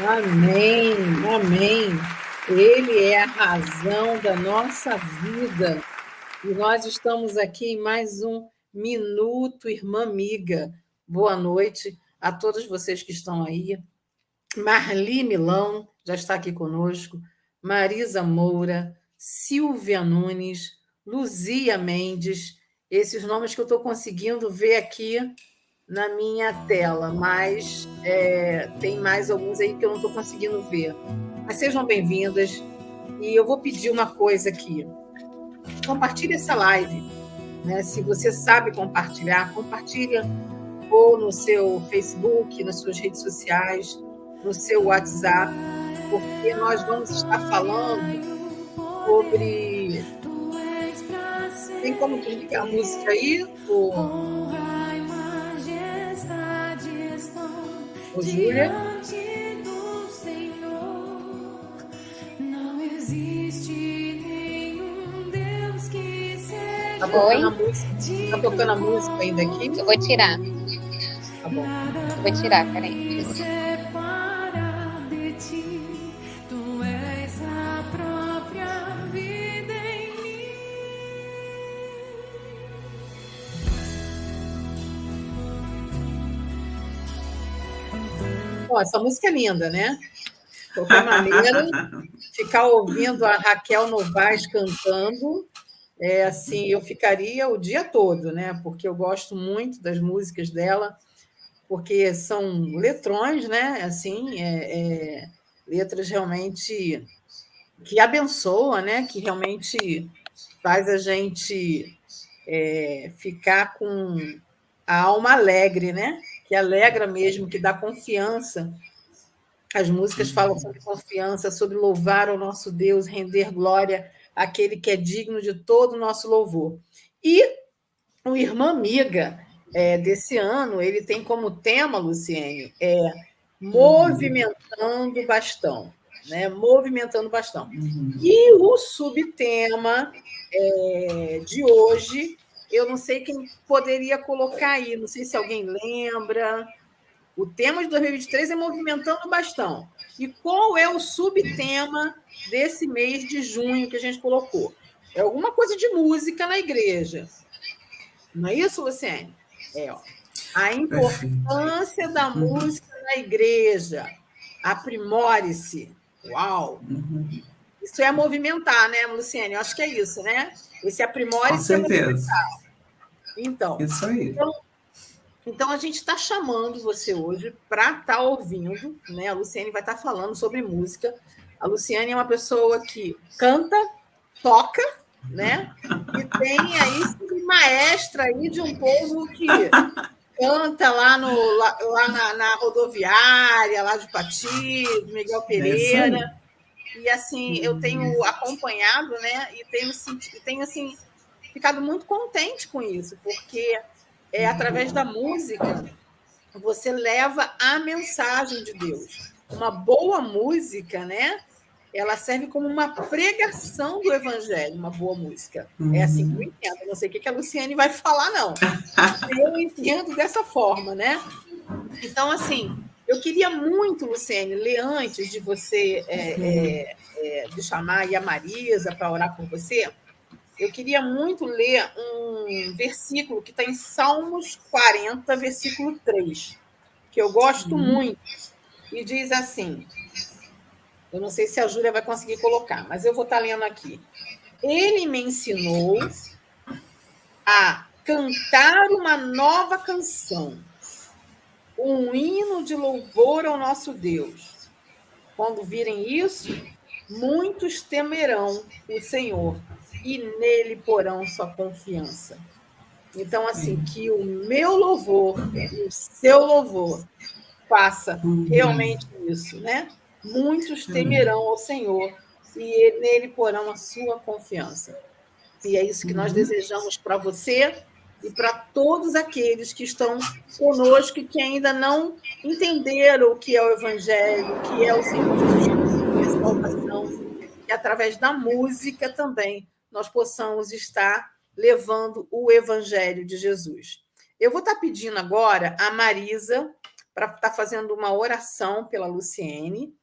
Amém, amém. Ele é a razão da nossa vida. E nós estamos aqui em mais um Minuto Irmã Amiga. Boa noite a todos vocês que estão aí. Marli Milão já está aqui conosco, Marisa Moura, Silvia Nunes, Luzia Mendes, esses nomes que eu estou conseguindo ver aqui na minha tela, mas tem mais alguns aí que eu não estou conseguindo ver. Mas sejam bem-vindas e eu vou pedir uma coisa aqui. Compartilhe essa live, né? Se você sabe compartilhar, compartilha ou no seu Facebook, nas suas redes sociais, no seu WhatsApp, porque nós vamos estar falando sobre... Tem como desligar a música aí? Ô, Júlia? Tá tocando a música? Tá tocando a música ainda aqui? Eu vou tirar. Tá bom. Eu vou tirar, peraí. Bom, essa música é linda, né? De qualquer maneira, ficar ouvindo a Raquel Novaes cantando, assim, eu ficaria o dia todo, né? Porque eu gosto muito das músicas dela, porque são letrões, né? Assim, letras realmente que abençoa, né? Que realmente faz a gente ficar com a alma alegre, né? Que alegra mesmo, que dá confiança. As músicas falam sobre confiança, sobre louvar o nosso Deus, render glória àquele que é digno de todo o nosso louvor. E o Irmã Amiga desse ano, ele tem como tema, Luciene, movimentando o bastão, né? Movimentando o bastão. E o subtema de hoje, eu não sei quem poderia colocar aí, não sei se alguém lembra. O tema de 2023 é movimentando o bastão. E qual é o subtema desse mês de junho que a gente colocou? É alguma coisa de música na igreja. Não é isso, Luciene? Ó. A importância da música na igreja. Aprimore-se. Uau! Isso é movimentar, né, Luciene? Eu acho que é isso, né? Esse aprimore-se é movimentar. Então, isso aí. Então, a gente está chamando você hoje para estar ouvindo, né? A Luciene vai estar falando sobre música. A Luciene é uma pessoa que canta, toca, né? E tem aí maestra aí de um povo que canta lá na rodoviária, lá de Pati, de Miguel Pereira. E assim, eu tenho acompanhado, né? E tenho assim, ficado muito contente com isso, porque através da música você leva a mensagem de Deus. Uma boa música, né? Ela serve como uma pregação do evangelho, uma boa música. É assim que eu entendo. Eu não sei o que a Luciene vai falar, não. Eu entendo dessa forma, né? Então, assim, eu queria muito, Luciene, ler antes de você de chamar aí a Marisa para orar por você. Eu queria muito ler um versículo que está em Salmos 40, versículo 3, que eu gosto muito, e diz assim, eu não sei se a Júlia vai conseguir colocar, mas eu vou estar lendo aqui. Ele me ensinou a cantar uma nova canção, um hino de louvor ao nosso Deus. Quando virem isso, muitos temerão o Senhor e nele porão sua confiança. Então, assim, que o meu louvor e o seu louvor faça realmente isso, né? Muitos temerão ao Senhor e nele porão a sua confiança. E é isso que nós desejamos para você e para todos aqueles que estão conosco e que ainda não entenderam o que é o Evangelho, o que é o Senhor Jesus, a salvação, e através da música também nós possamos estar levando o Evangelho de Jesus. Eu vou estar pedindo agora a Marisa para estar fazendo uma oração pela Luciene,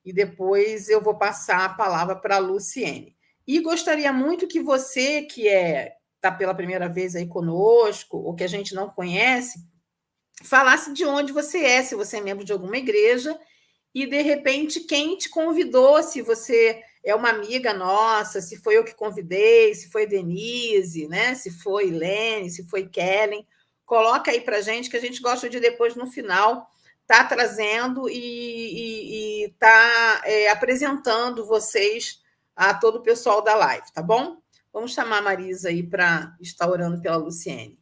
e depois eu vou passar a palavra para a Luciene. E gostaria muito que você, que está pela primeira vez aí conosco, ou que a gente não conhece, falasse de onde você é, se você é membro de alguma igreja, e, de repente, quem te convidou, se você é uma amiga nossa, se foi eu que convidei, se foi Denise, né? Se foi Lene, se foi Kellen, coloca aí para a gente, que a gente gosta de depois, no final, tá trazendo e tá apresentando vocês a todo o pessoal da live, tá bom? Vamos chamar a Marisa aí para estar orando pela Luciene.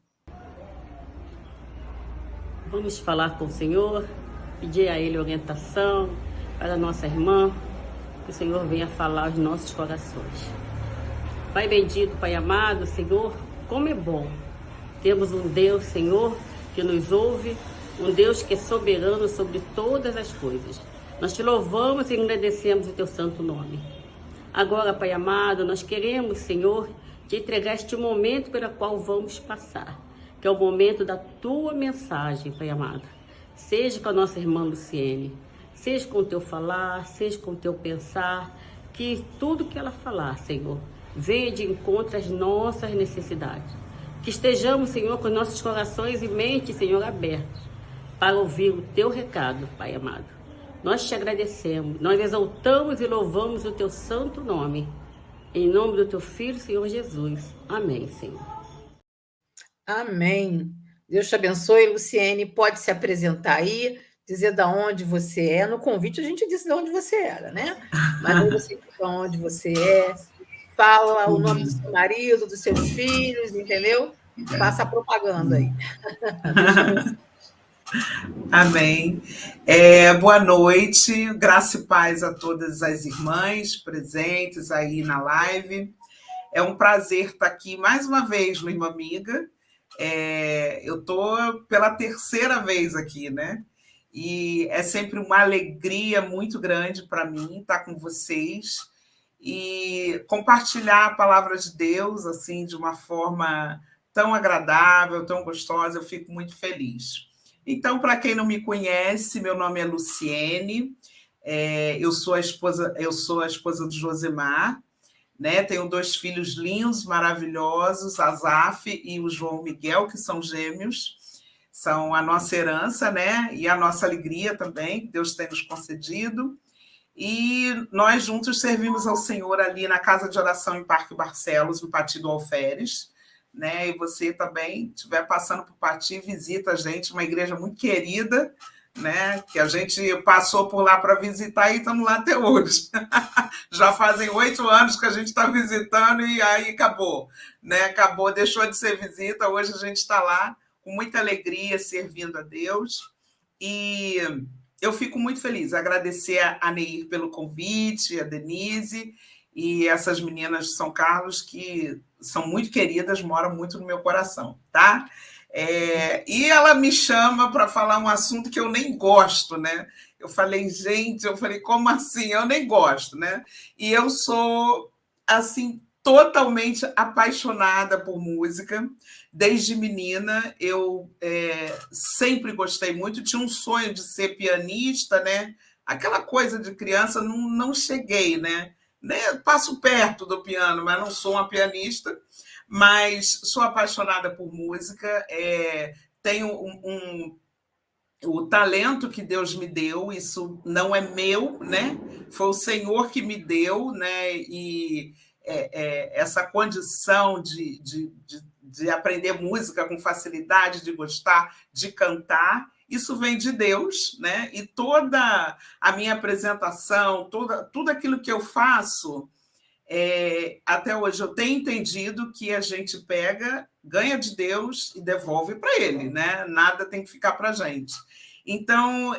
Vamos falar com o Senhor, pedir a Ele orientação para a nossa irmã, que o Senhor venha falar aos nossos corações. Pai bendito, Pai amado, Senhor, como é bom. Temos um Deus, Senhor, que nos ouve, um Deus que é soberano sobre todas as coisas. Nós te louvamos e agradecemos o teu santo nome. Agora, Pai amado, nós queremos, Senhor, te entregar este momento pelo qual vamos passar, que é o momento da tua mensagem, Pai amado. Seja com a nossa irmã Luciene, seja com o teu falar, seja com o teu pensar, que tudo que ela falar, Senhor, venha de encontro às nossas necessidades. Que estejamos, Senhor, com nossos corações e mentes, Senhor, abertos para ouvir o teu recado, Pai amado. Nós te agradecemos, nós exaltamos e louvamos o teu santo nome. Em nome do teu Filho, Senhor Jesus. Amém, Senhor. Amém. Deus te abençoe, Luciene. Pode se apresentar aí, dizer de onde você é. No convite a gente disse de onde você era, né? Mas aí você diz de onde você é, fala o nome do seu marido, dos seus filhos, entendeu? Faça a propaganda aí. Amém. Boa noite, graça e paz a todas as irmãs presentes aí na live. É um prazer estar aqui mais uma vez no Irmã Amiga. Eu estou pela terceira vez aqui, né? E é sempre uma alegria muito grande para mim estar com vocês e compartilhar a palavra de Deus assim de uma forma tão agradável, tão gostosa. Eu fico muito feliz. Então, para quem não me conhece, meu nome é Luciene, eu sou a esposa do Josemar, né? Tenho 2 filhos lindos, maravilhosos, Azaf e o João Miguel, que são gêmeos, são a nossa herança, né? E a nossa alegria também, que Deus tem nos concedido. E nós juntos servimos ao Senhor ali na Casa de Oração em Parque Barcelos, no Pati do Alferes, né? E você também estiver passando por Pati, visita a gente, uma igreja muito querida, né? Que a gente passou por lá para visitar e estamos lá até hoje. Já fazem 8 anos que a gente está visitando e aí acabou, né? Acabou, deixou de ser visita, hoje a gente está lá com muita alegria, servindo a Deus. E eu fico muito feliz, agradecer a Neir pelo convite, a Denise e essas meninas de São Carlos, que são muito queridas, moram muito no meu coração, tá? E ela me chama para falar um assunto que eu nem gosto, né? Eu falei, como assim? Eu nem gosto, né? E eu sou, assim, totalmente apaixonada por música. Desde menina, eu sempre gostei muito. Tinha um sonho de ser pianista, né? Aquela coisa de criança, não cheguei, né? Passo perto do piano, mas não sou uma pianista. Mas sou apaixonada por música, tenho o talento que Deus me deu, isso não é meu, né? Foi o Senhor que me deu, né? E essa condição de aprender música com facilidade, de gostar, de cantar, isso vem de Deus, né? E toda a minha apresentação, tudo aquilo que eu faço, até hoje eu tenho entendido que a gente pega, ganha de Deus e devolve para Ele, né? Nada tem que ficar para a gente. Então,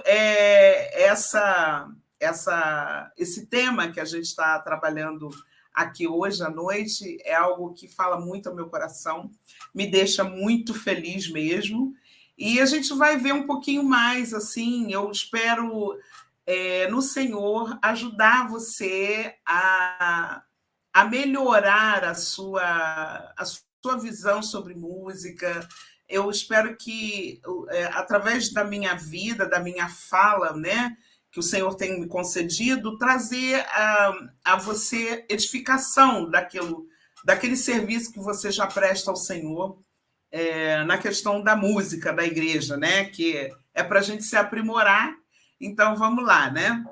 esse tema que a gente está trabalhando aqui hoje à noite é algo que fala muito ao meu coração, me deixa muito feliz mesmo. E a gente vai ver um pouquinho mais, assim, eu espero no Senhor ajudar você a melhorar a sua visão sobre música, eu espero que, através da minha vida, da minha fala, né, que o Senhor tem me concedido, trazer a você edificação daquele serviço que você já presta ao Senhor, na questão da música da igreja, né, que é para a gente se aprimorar. Então, vamos lá, né?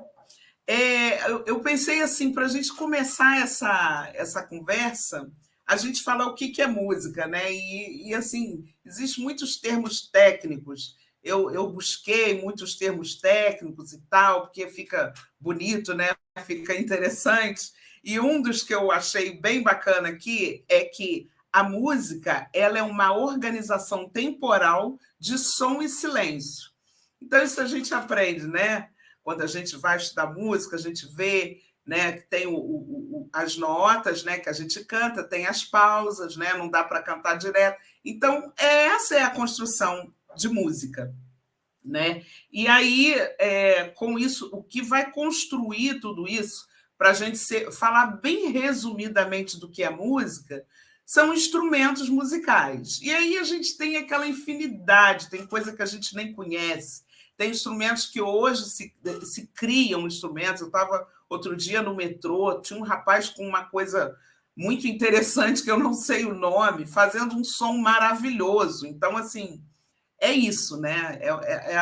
Eu pensei assim, para a gente começar essa conversa, a gente falar o que é música, né? E assim, existem muitos termos técnicos. Eu busquei muitos termos técnicos e tal, porque fica bonito, né? Fica interessante. E um dos que eu achei bem bacana aqui é que a música, ela é uma organização temporal de som e silêncio. Então, isso a gente aprende, né? Quando a gente vai estudar música, a gente vê, né, que tem as notas, né, que a gente canta, tem as pausas, né, não dá para cantar direto. Então, essa é a construção de música, né? E aí, com isso, o que vai construir tudo isso, para a gente falar bem resumidamente do que é música, são instrumentos musicais. E aí a gente tem aquela infinidade, tem coisa que a gente nem conhece. Tem instrumentos que hoje se criam instrumentos. Eu estava outro dia no metrô, tinha um rapaz com uma coisa muito interessante, que eu não sei o nome, fazendo um som maravilhoso. Então, assim, é isso, né?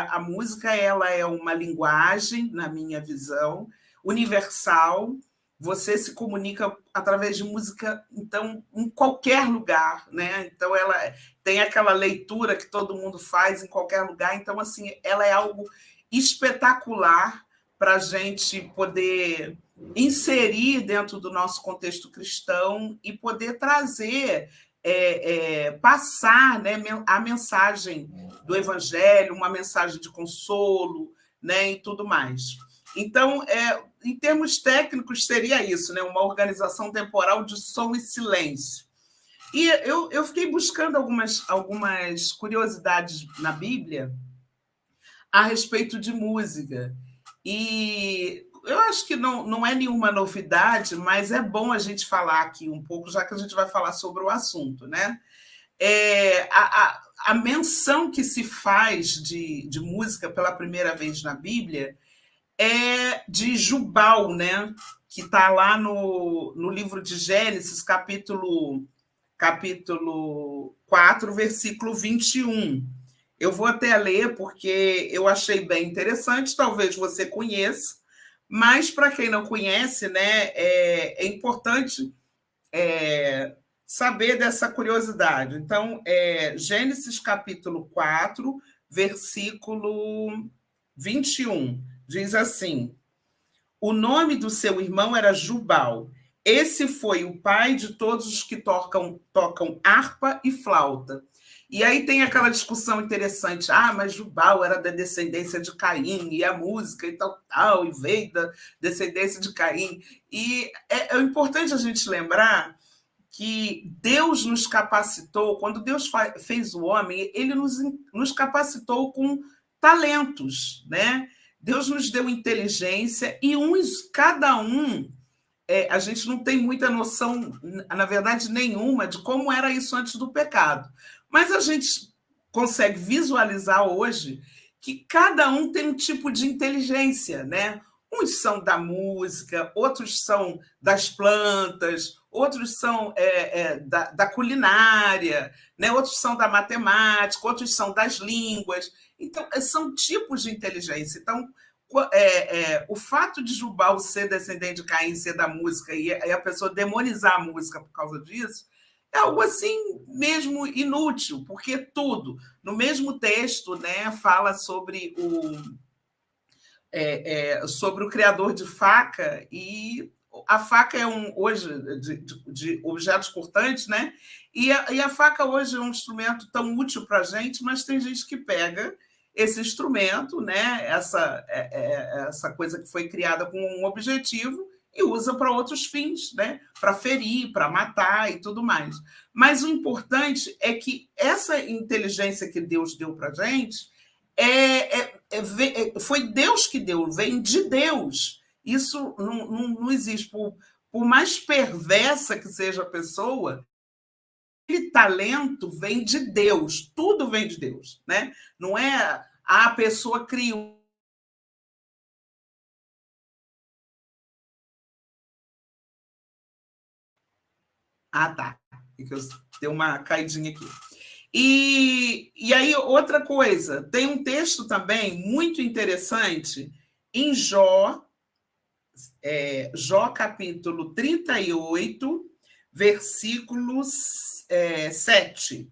A música, ela é uma linguagem, na minha visão, universal. Você se comunica através de música, então, em qualquer lugar, né? Então, ela tem aquela leitura que todo mundo faz em qualquer lugar. Então, assim, ela é algo espetacular para a gente poder inserir dentro do nosso contexto cristão e poder trazer, passar, né, a mensagem do Evangelho, uma mensagem de consolo, né, e tudo mais. Então, em termos técnicos, seria isso, né? Uma organização temporal de som e silêncio. E eu fiquei buscando algumas curiosidades na Bíblia a respeito de música. E eu acho que não é nenhuma novidade, mas é bom a gente falar aqui um pouco, já que a gente vai falar sobre o assunto, né? A menção que se faz de música pela primeira vez na Bíblia é de Jubal, né? Que está lá no livro de Gênesis, capítulo 4, versículo 21. Eu vou até ler, porque eu achei bem interessante, talvez você conheça, mas para quem não conhece, né, é importante saber dessa curiosidade. Então, Gênesis capítulo 4, versículo 21. Diz assim: o nome do seu irmão era Jubal. Esse foi o pai de todos os que tocam harpa e flauta. E aí tem aquela discussão interessante. Mas Jubal era da descendência de Caim, e a música e tal, e veio da descendência de Caim. E é importante a gente lembrar que Deus nos capacitou, quando Deus fez o homem, ele nos capacitou com talentos, né? Deus nos deu inteligência e cada um, a gente não tem muita noção, na verdade, nenhuma, de como era isso antes do pecado. Mas a gente consegue visualizar hoje que cada um tem um tipo de inteligência, né? Uns são da música, outros são das plantas, outros são da culinária, né? Outros são da matemática, outros são das línguas. Então, são tipos de inteligência. Então, o fato de Jubal ser descendente de Caim, ser da música, e a pessoa demonizar a música por causa disso, é algo assim mesmo inútil, porque tudo, no mesmo texto, né, fala sobre sobre o criador de faca, e a faca é hoje de objetos cortantes, né? E a faca hoje é um instrumento tão útil para a gente, mas tem gente que pega esse instrumento, né? Essa coisa que foi criada com um objetivo e usa para outros fins, né? Para ferir, para matar e tudo mais. Mas o importante é que essa inteligência que Deus deu para a gente foi Deus que deu, vem de Deus. Isso não existe. Por mais perversa que seja a pessoa, talento vem de Deus, tudo vem de Deus, né? Não é a pessoa criou. Ah, tá. Deu uma caidinha aqui. E aí, outra coisa, tem um texto também muito interessante em Jó, Jó capítulo 38, versículos 7.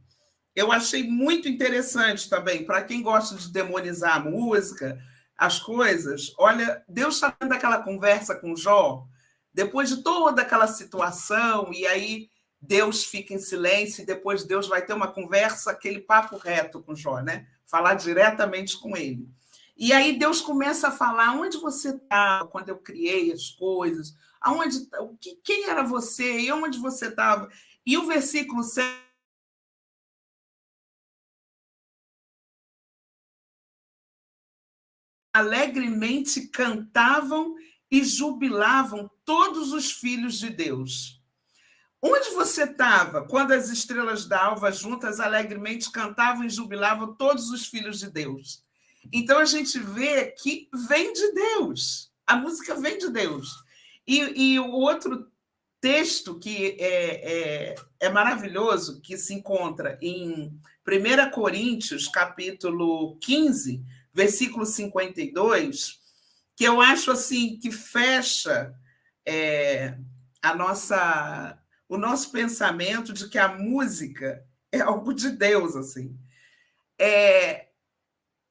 Eu achei muito interessante também, para quem gosta de demonizar a música, as coisas. Olha, Deus está tendo aquela conversa com Jó, depois de toda aquela situação, e aí Deus fica em silêncio, e depois Deus vai ter uma conversa, aquele papo reto com Jó, né? Falar diretamente com ele. E aí Deus começa a falar onde você estava quando eu criei as coisas, quem era você e onde você estava. E o versículo 7, alegremente cantavam e jubilavam todos os filhos de Deus. Onde você estava quando as estrelas d'alva juntas alegremente cantavam e jubilavam todos os filhos de Deus? Então a gente vê que vem de Deus, a música vem de Deus. E o outro texto que é maravilhoso, que se encontra em 1 Coríntios, capítulo 15, versículo 52, que eu acho assim que fecha o nosso pensamento de que a música é algo de Deus, assim.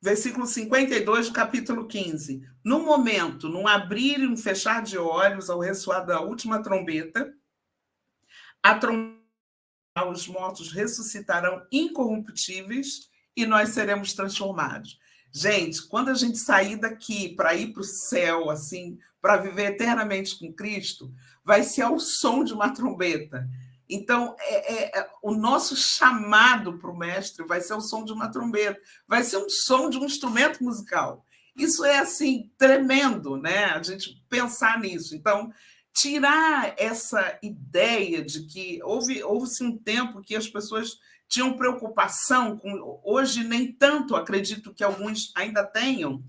Versículo 52 do capítulo 15. No momento, num abrir e um fechar de olhos, ao ressoar da última trombeta, os mortos ressuscitarão incorruptíveis e nós seremos transformados. Gente, quando a gente sair daqui para ir para o céu, assim, para viver eternamente com Cristo, vai ser ao som de uma trombeta. Então, o nosso chamado para o mestre vai ser o som de uma trombeta, vai ser um som de um instrumento musical. Isso é, assim, tremendo, né? A gente pensar nisso. Então, tirar essa ideia de que houve-se um tempo que as pessoas tinham preocupação com... Hoje, nem tanto, acredito que alguns ainda tenham,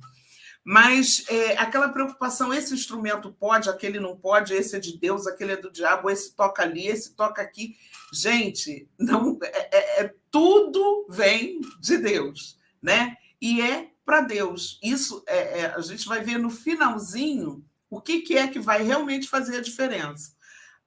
mas aquela preocupação, esse instrumento pode, aquele não pode, esse é de Deus, aquele é do diabo, esse toca ali, esse toca aqui. Gente, não, tudo vem de Deus, né? E é para Deus. Isso a gente vai ver no finalzinho o que é que vai realmente fazer a diferença.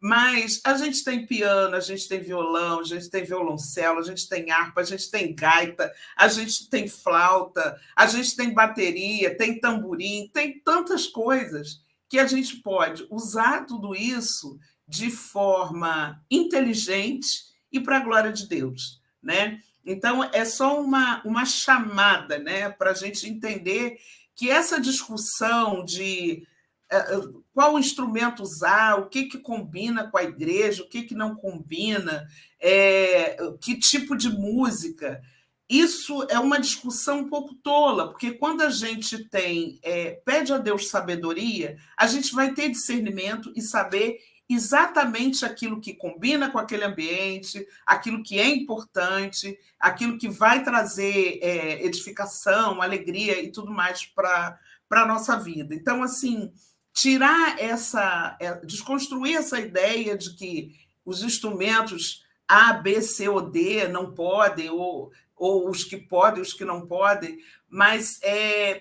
Mas a gente tem piano, a gente tem violão, a gente tem violoncelo, a gente tem harpa, a gente tem gaita, a gente tem flauta, a gente tem bateria, tem tamborim, tem tantas coisas que a gente pode usar tudo isso de forma inteligente e para a glória de Deus, né? Então, é só uma chamada, né, para a gente entender que essa discussão de qual instrumento usar, o que combina com a igreja, o que não combina, que tipo de música. Isso é uma discussão um pouco tola, porque quando a gente pede a Deus sabedoria, a gente vai ter discernimento e saber exatamente aquilo que combina com aquele ambiente, aquilo que é importante, aquilo que vai trazer edificação, alegria e tudo mais para a nossa vida. Então, assim, desconstruir essa ideia de que os instrumentos A, B, C ou D não podem, ou os que podem, os que não podem, mas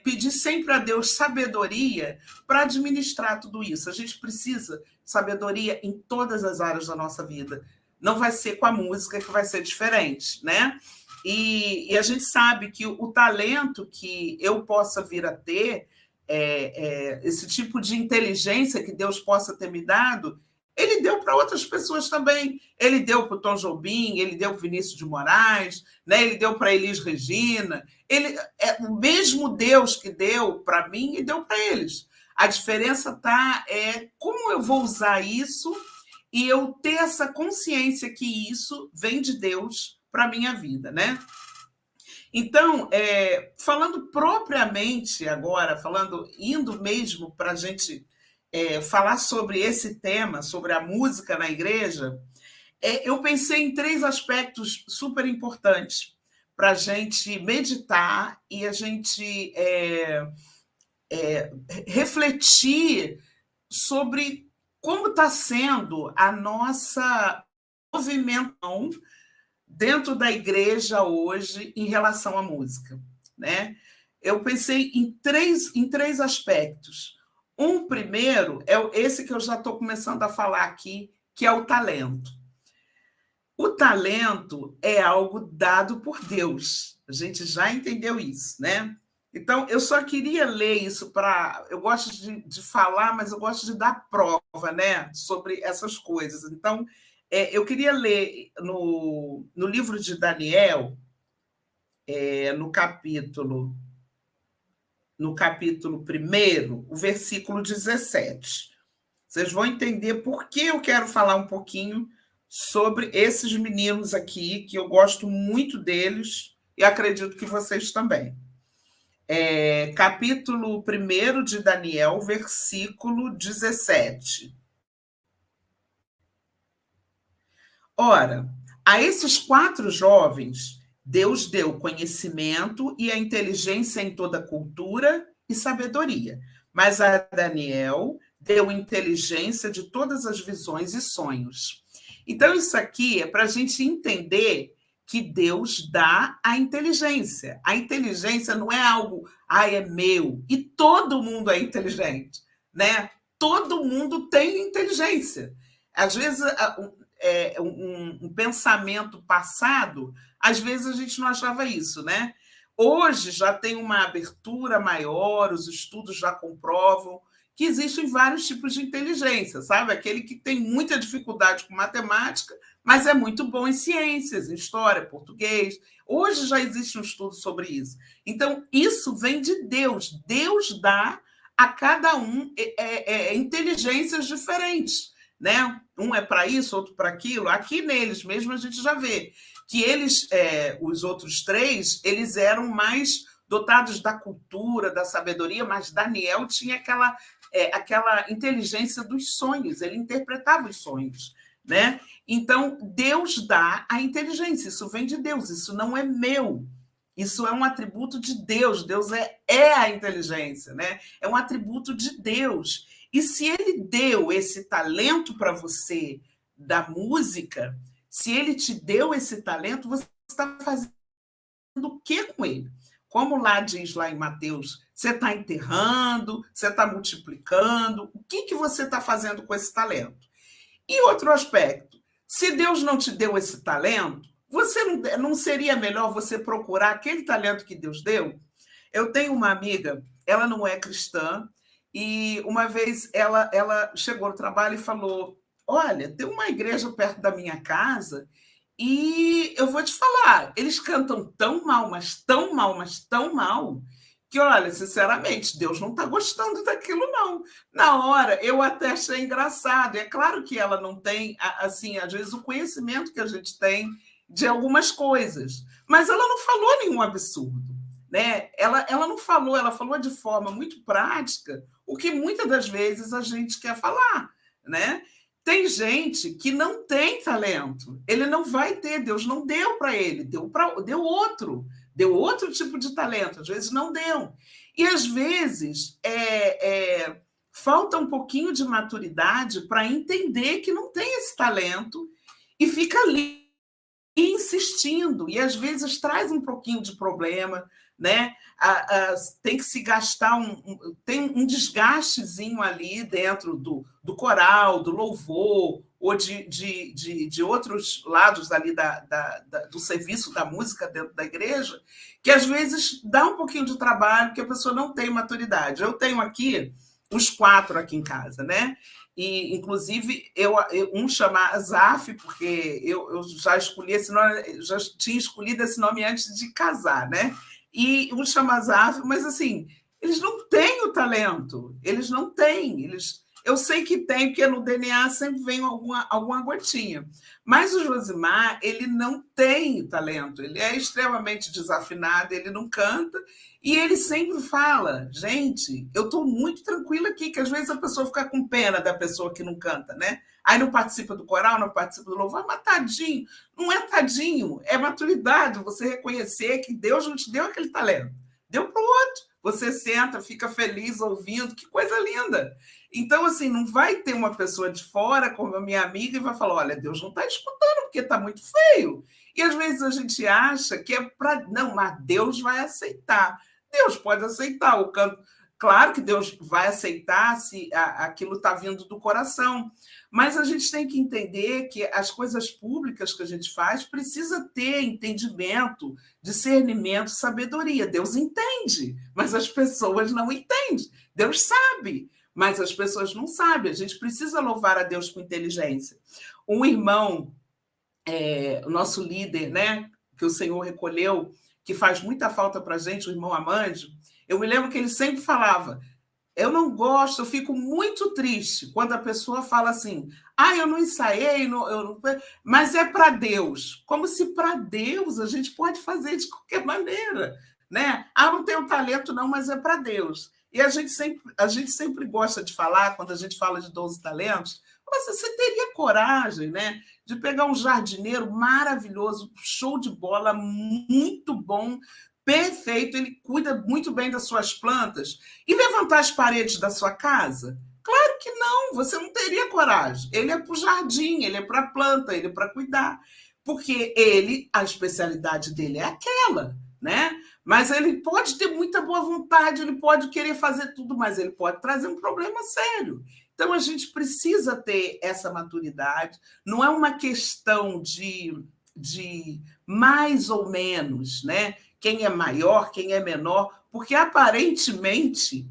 pedir sempre a Deus sabedoria para administrar tudo isso. A gente precisa de sabedoria em todas as áreas da nossa vida. Não vai ser com a música que vai ser diferente, né? E a gente sabe que o talento que eu possa vir a ter, esse tipo de inteligência que Deus possa ter me dado, ele deu para outras pessoas também. Ele deu para o Tom Jobim, ele deu para o Vinícius de Moraes, né? Ele deu para a Elis Regina. O mesmo Deus que deu para mim e deu para eles. A diferença está como eu vou usar isso e eu ter essa consciência que isso vem de Deus para a minha vida, né? Então, falando propriamente agora, indo mesmo para a gente falar sobre esse tema, sobre a música na igreja, eu pensei em 3 aspectos super importantes para a gente meditar e a gente refletir sobre como está sendo a nossa movimentação dentro da igreja hoje em relação à música, né? Eu pensei em três aspectos. Um primeiro é esse que eu já estou começando a falar aqui, que é o talento. O talento é algo dado por Deus. A gente já entendeu isso, né? Então, eu só queria ler isso para... Eu gosto de falar, mas eu gosto de dar prova, né, sobre essas coisas. Então, eu queria ler no livro de Daniel, no capítulo 1º, o versículo 17. Vocês vão entender por que eu quero falar um pouquinho sobre esses meninos aqui, que eu gosto muito deles e acredito que vocês também. Capítulo 1º de Daniel, versículo 17. Ora, a esses 4 jovens, Deus deu conhecimento e a inteligência em toda cultura e sabedoria, mas a Daniel deu inteligência de todas as visões e sonhos. Então, isso aqui é para a gente entender que Deus dá a inteligência. A inteligência não é algo, é meu, e todo mundo é inteligente, né? Todo mundo tem inteligência. Às vezes, um pensamento passado, às vezes a gente não achava isso, né? Hoje já tem uma abertura maior, os estudos já comprovam que existem vários tipos de inteligência, sabe? Aquele que tem muita dificuldade com matemática, mas é muito bom em ciências, em história, português. Hoje já existe um estudo sobre isso. Então, isso vem de Deus. Deus dá a cada um inteligências diferentes, né? Um é para isso, outro para aquilo. Aqui neles mesmo a gente já vê que eles, os outros 3, eles eram mais dotados da cultura, da sabedoria, mas Daniel tinha aquela inteligência dos sonhos, ele interpretava os sonhos, né? Então, Deus dá a inteligência, isso vem de Deus, isso não é meu, isso é um atributo de Deus, Deus é a inteligência, né? É um atributo de Deus. E se ele deu esse talento para você da música, se ele te deu esse talento, você está fazendo o que com ele? Como diz lá em Mateus, você está enterrando, você está multiplicando, o que você está fazendo com esse talento? E outro aspecto, se Deus não te deu esse talento, você não seria melhor você procurar aquele talento que Deus deu? Eu tenho uma amiga, ela não é cristã, e uma vez ela chegou no trabalho e falou, olha, tem uma igreja perto da minha casa e eu vou te falar, eles cantam tão mal, mas tão mal, mas tão mal, que, olha, sinceramente, Deus não está gostando daquilo, não. Na hora, eu até achei engraçado. É claro que ela não tem, assim, às vezes, o conhecimento que a gente tem de algumas coisas, mas ela não falou nenhum absurdo, né? Ela não falou, ela falou de forma muito prática o que muitas das vezes a gente quer falar, né? Tem gente que não tem talento, ele não vai ter, Deus não deu para ele, deu outro tipo de talento, às vezes não deu. E às vezes falta um pouquinho de maturidade para entender que não tem esse talento e fica ali insistindo, e às vezes traz um pouquinho de problema, né? Tem que se gastar tem um desgastezinho ali dentro do coral, do louvor, ou de outros lados ali do serviço da música dentro da igreja, que às vezes dá um pouquinho de trabalho, que a pessoa não tem maturidade. Eu tenho aqui os 4 aqui em casa, né? E, inclusive, um chama Azaf, porque eu já escolhi esse nome, já tinha escolhido esse nome antes de casar, né? E um chama Azaf, mas assim, eles não têm o talento, eles não têm, Eu sei que tem, porque no DNA sempre vem alguma gotinha. Mas o Josimar, ele não tem talento, ele é extremamente desafinado, ele não canta, e ele sempre fala, gente, eu estou muito tranquila aqui, que às vezes a pessoa fica com pena da pessoa que não canta, né? Aí não participa do coral, não participa do louvor, mas tadinho. Não é tadinho, é maturidade, você reconhecer que Deus não te deu aquele talento, deu para o outro. Você senta, fica feliz ouvindo, que coisa linda. Então, assim, não vai ter uma pessoa de fora, como a minha amiga, e vai falar, olha, Deus não está escutando, porque está muito feio. E às vezes a gente acha que é para... Não, mas Deus vai aceitar. Deus pode aceitar o canto. Claro que Deus vai aceitar se aquilo está vindo do coração. Mas a gente tem que entender que as coisas públicas que a gente faz precisa ter entendimento, discernimento, sabedoria. Deus entende, mas as pessoas não entendem. Deus sabe, mas as pessoas não sabem. A gente precisa louvar a Deus com inteligência. Um irmão, o nosso líder, né, que o Senhor recolheu, que faz muita falta para a gente, o irmão Amândio, eu me lembro que ele sempre falava, eu não gosto, eu fico muito triste quando a pessoa fala assim, eu não ensaiei, mas é para Deus. Como se para Deus a gente pode fazer de qualquer maneira, né? Não tenho talento não, mas é para Deus. E a gente sempre gosta de falar, quando a gente fala de 12 talentos, você teria coragem, né, de pegar um jardineiro maravilhoso, show de bola, muito bom, perfeito, ele cuida muito bem das suas plantas, e levantar as paredes da sua casa? Claro que não, você não teria coragem. Ele é para o jardim, ele é para a planta, ele é para cuidar, porque a especialidade dele é aquela, né? Mas ele pode ter muita boa vontade, ele pode querer fazer tudo, mas ele pode trazer um problema sério. Então, a gente precisa ter essa maturidade, não é uma questão de mais ou menos, né? Quem é maior, quem é menor, porque aparentemente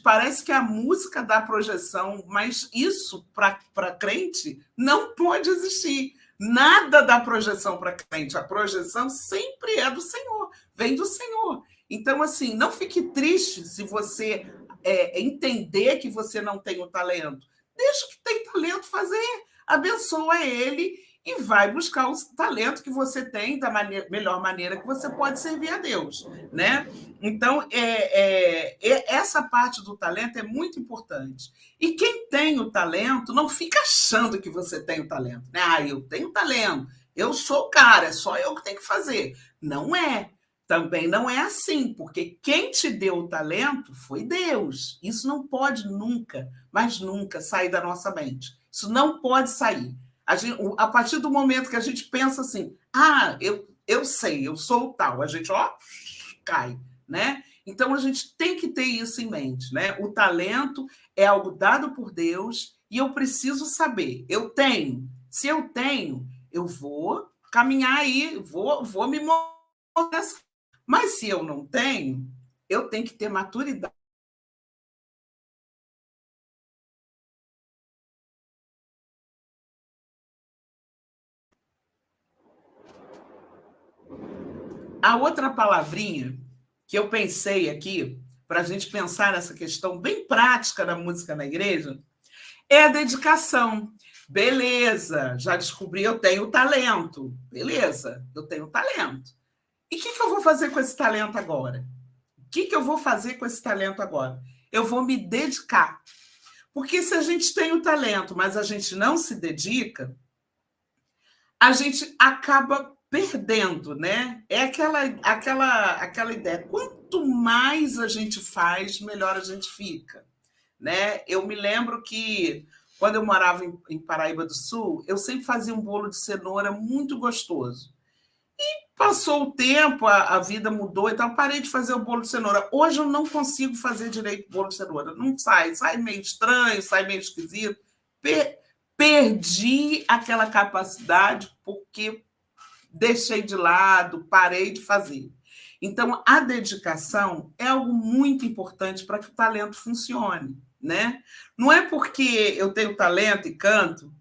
parece que a música dá projeção, mas isso para crente não pode existir. Nada dá projeção para crente. A projeção sempre é do Senhor, vem do Senhor. Então, assim, não fique triste se você entender que você não tem o talento. Deixa o que tem talento fazer. Abençoa ele e vai buscar o talento que você tem da melhor maneira que você pode servir a Deus, né? Então, essa parte do talento é muito importante. E quem tem o talento, não fica achando que você tem o talento, né? Eu tenho talento, eu sou o cara, é só eu que tenho que fazer. Não é. Também não é assim, porque quem te deu o talento foi Deus. Isso não pode nunca, mas nunca sair da nossa mente. Isso não pode sair. A partir do momento que a gente pensa assim, eu sei, eu sou o tal, a gente, cai, né? Então, a gente tem que ter isso em mente, né? O talento é algo dado por Deus e eu preciso saber, eu tenho. Se eu tenho, eu vou caminhar aí, vou me mostrar. Mas se eu não tenho, eu tenho que ter maturidade. A outra palavrinha que eu pensei aqui, para a gente pensar nessa questão bem prática da música na igreja, é a dedicação. Beleza, já descobri, eu tenho talento. Beleza, eu tenho talento. E o que eu vou fazer com esse talento agora? O que eu vou fazer com esse talento agora? Eu vou me dedicar. Porque se a gente tem o talento, mas a gente não se dedica, a gente acaba perdendo, né? É aquela ideia. Quanto mais a gente faz, melhor a gente fica, né? Eu me lembro que quando eu morava em Paraíba do Sul, eu sempre fazia um bolo de cenoura muito gostoso. E passou o tempo, a vida mudou, então parei de fazer o bolo de cenoura. Hoje eu não consigo fazer direito o bolo de cenoura. Não sai meio estranho, sai meio esquisito. Perdi aquela capacidade porque deixei de lado, parei de fazer. Então, a dedicação é algo muito importante para que o talento funcione, né? Não é porque eu tenho talento e canto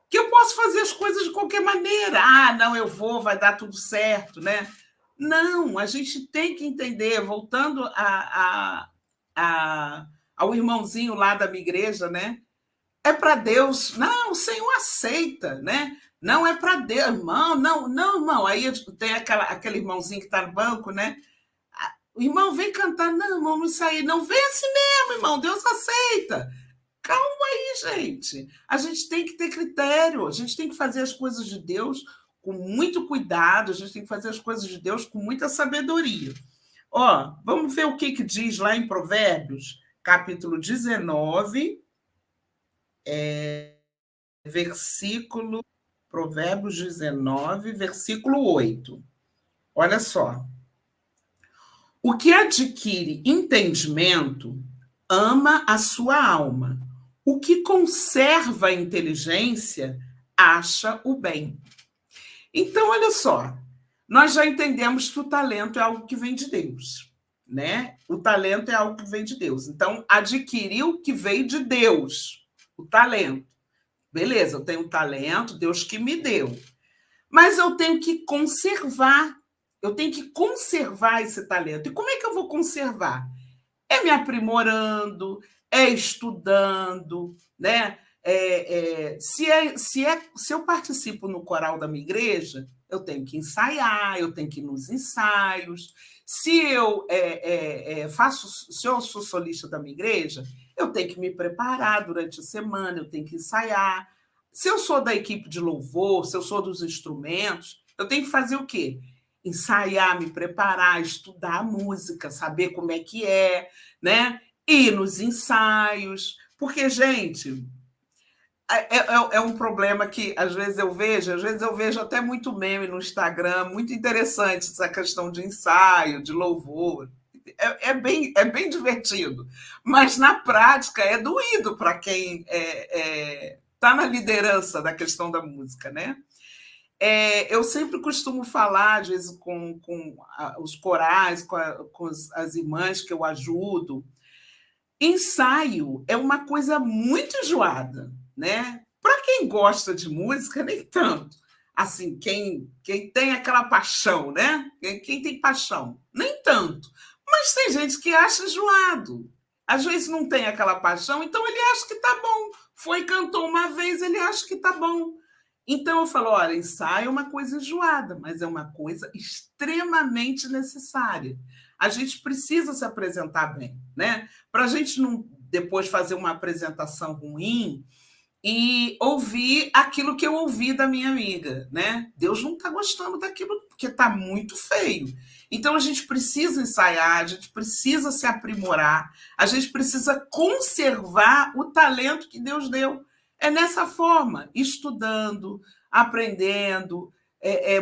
que eu posso fazer as coisas de qualquer maneira. Não, eu vou, vai dar tudo certo, né? Não, a gente tem que entender, voltando ao ao irmãozinho lá da minha igreja, né? É para Deus. Não, o Senhor aceita, né? Não é para Deus, irmão, não, não, irmão. Aí tem aquele irmãozinho que está no banco, né? O irmão vem cantar, não, irmão, não sair, não, vem assim mesmo, irmão, Deus aceita. Calma aí, gente. A gente tem que ter critério, a gente tem que fazer as coisas de Deus com muito cuidado, a gente tem que fazer as coisas de Deus com muita sabedoria. Ó, vamos ver o que diz lá em Provérbios, capítulo 19, Provérbios 19, versículo 8. Olha só. O que adquire entendimento ama a sua alma. O que conserva a inteligência acha o bem. Então, olha só, nós já entendemos que o talento é algo que vem de Deus, né? O talento é algo que vem de Deus. Então, adquirir o que veio de Deus, o talento. Beleza, eu tenho um talento, Deus que me deu. Mas eu tenho que conservar. Eu tenho que conservar esse talento. E como é que eu vou conservar? É me aprimorando, é estudando, né? Se eu participo no coral da minha igreja, eu tenho que ensaiar, eu tenho que ir nos ensaios. Se eu sou solista da minha igreja, eu tenho que me preparar durante a semana, eu tenho que ensaiar. Se eu sou da equipe de louvor, se eu sou dos instrumentos, eu tenho que fazer o quê? Ensaiar, me preparar, estudar a música, saber como é que é, né? Ir nos ensaios. Porque, gente, é um problema que às vezes eu vejo até muito meme no Instagram, muito interessante essa questão de ensaio, de louvor. É bem divertido, mas na prática é doído para quem está na liderança da questão da música, né? Eu sempre costumo falar, às vezes, com os corais, com as irmãs que eu ajudo. Ensaio é uma coisa muito enjoada, né? Para quem gosta de música, nem tanto. Assim, quem tem aquela paixão, né? Quem tem paixão, nem tanto. Mas tem gente que acha enjoado. Às vezes não tem aquela paixão, então ele acha que tá bom. Foi, cantou uma vez, ele acha que tá bom. Então eu falo, olha, ensaio é uma coisa enjoada, mas é uma coisa extremamente necessária. A gente precisa se apresentar bem, né? Para a gente não depois fazer uma apresentação ruim e ouvir aquilo que eu ouvi da minha amiga, né? Deus não está gostando daquilo porque está muito feio. Então a gente precisa ensaiar, a gente precisa se aprimorar, a gente precisa conservar o talento que Deus deu. É nessa forma, estudando, aprendendo,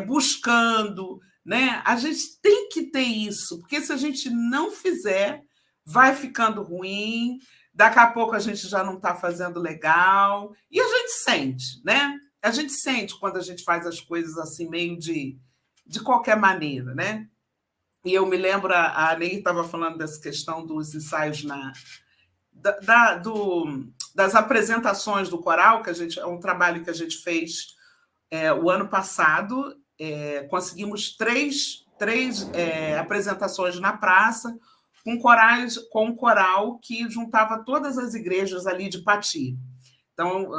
buscando, né? A gente tem que ter isso, porque se a gente não fizer, vai ficando ruim, daqui a pouco a gente já não está fazendo legal, e a gente sente, né? A gente sente quando a gente faz as coisas assim, meio de qualquer maneira, né? E eu me lembro, a Ney estava falando dessa questão dos ensaios das apresentações do coral, que é um trabalho que a gente fez o ano passado. Conseguimos três apresentações na praça com um coral que juntava todas as igrejas ali de Pati. Então,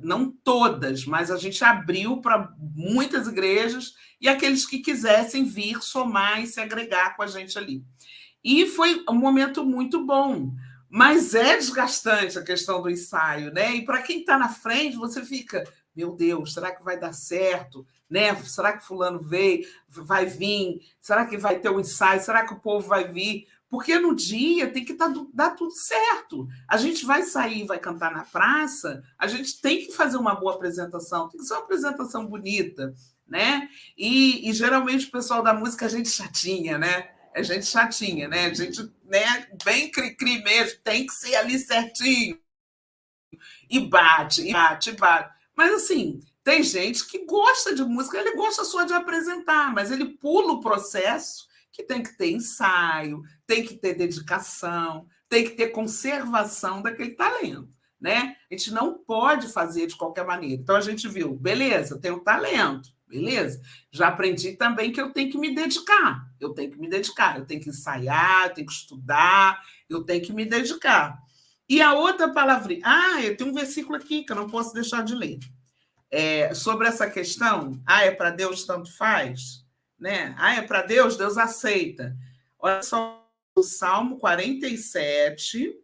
não todas, mas a gente abriu para muitas igrejas e aqueles que quisessem vir somar e se agregar com a gente ali. E foi um momento muito bom, mas é desgastante a questão do ensaio, né? E para quem está na frente, você fica, meu Deus, será que vai dar certo? Né? Será que fulano vai vir? Será que vai ter um ensaio? Será que o povo vai vir? Porque no dia tem que dar tudo certo. A gente vai sair, vai cantar na praça, a gente tem que fazer uma boa apresentação, tem que ser uma apresentação bonita, né? E geralmente o pessoal da música é gente chatinha, né? É gente chatinha, né? A gente, né, bem cri-cri mesmo, tem que ser ali certinho. E bate. Mas, assim, tem gente que gosta de música, ele gosta só de apresentar, mas ele pula o processo, que tem que ter ensaio, tem que ter dedicação, tem que ter conservação daquele talento, né? A gente não pode fazer de qualquer maneira. Então, a gente viu, beleza, tem o talento, beleza? Já aprendi também que eu tenho que me dedicar, eu tenho que ensaiar, eu tenho que estudar, eu tenho que me dedicar. E a outra palavrinha, eu tenho um versículo aqui que eu não posso deixar de ler. Sobre essa questão, é para Deus, tanto faz, né? É para Deus, Deus aceita. Olha só o Salmo 47,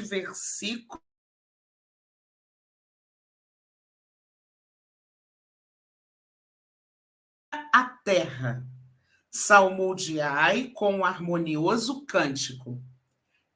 versículo. A terra, salmodiai com harmonioso cântico.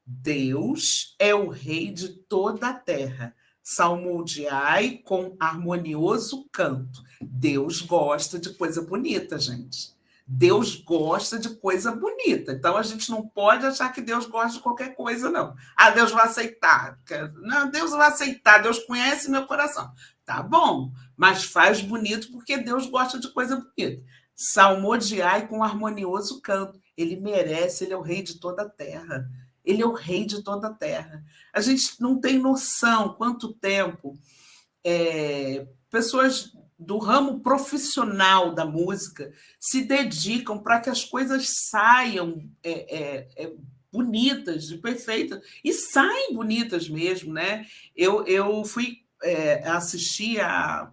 Deus é o rei de toda a terra. Salmodiai com harmonioso canto. Deus gosta de coisa bonita, gente. Deus gosta de coisa bonita. Então, a gente não pode achar que Deus gosta de qualquer coisa, não. Deus vai aceitar. Não, Deus vai aceitar. Deus conhece meu coração. Tá bom, mas faz bonito porque Deus gosta de coisa bonita. Salmodiai com harmonioso canto. Ele merece, ele é o rei de toda a terra. Ele é o rei de toda a terra. A gente não tem noção quanto tempo pessoas do ramo profissional da música se dedicam para que as coisas saiam bonitas, perfeitas, e saem bonitas mesmo, né? Eu fui assistir a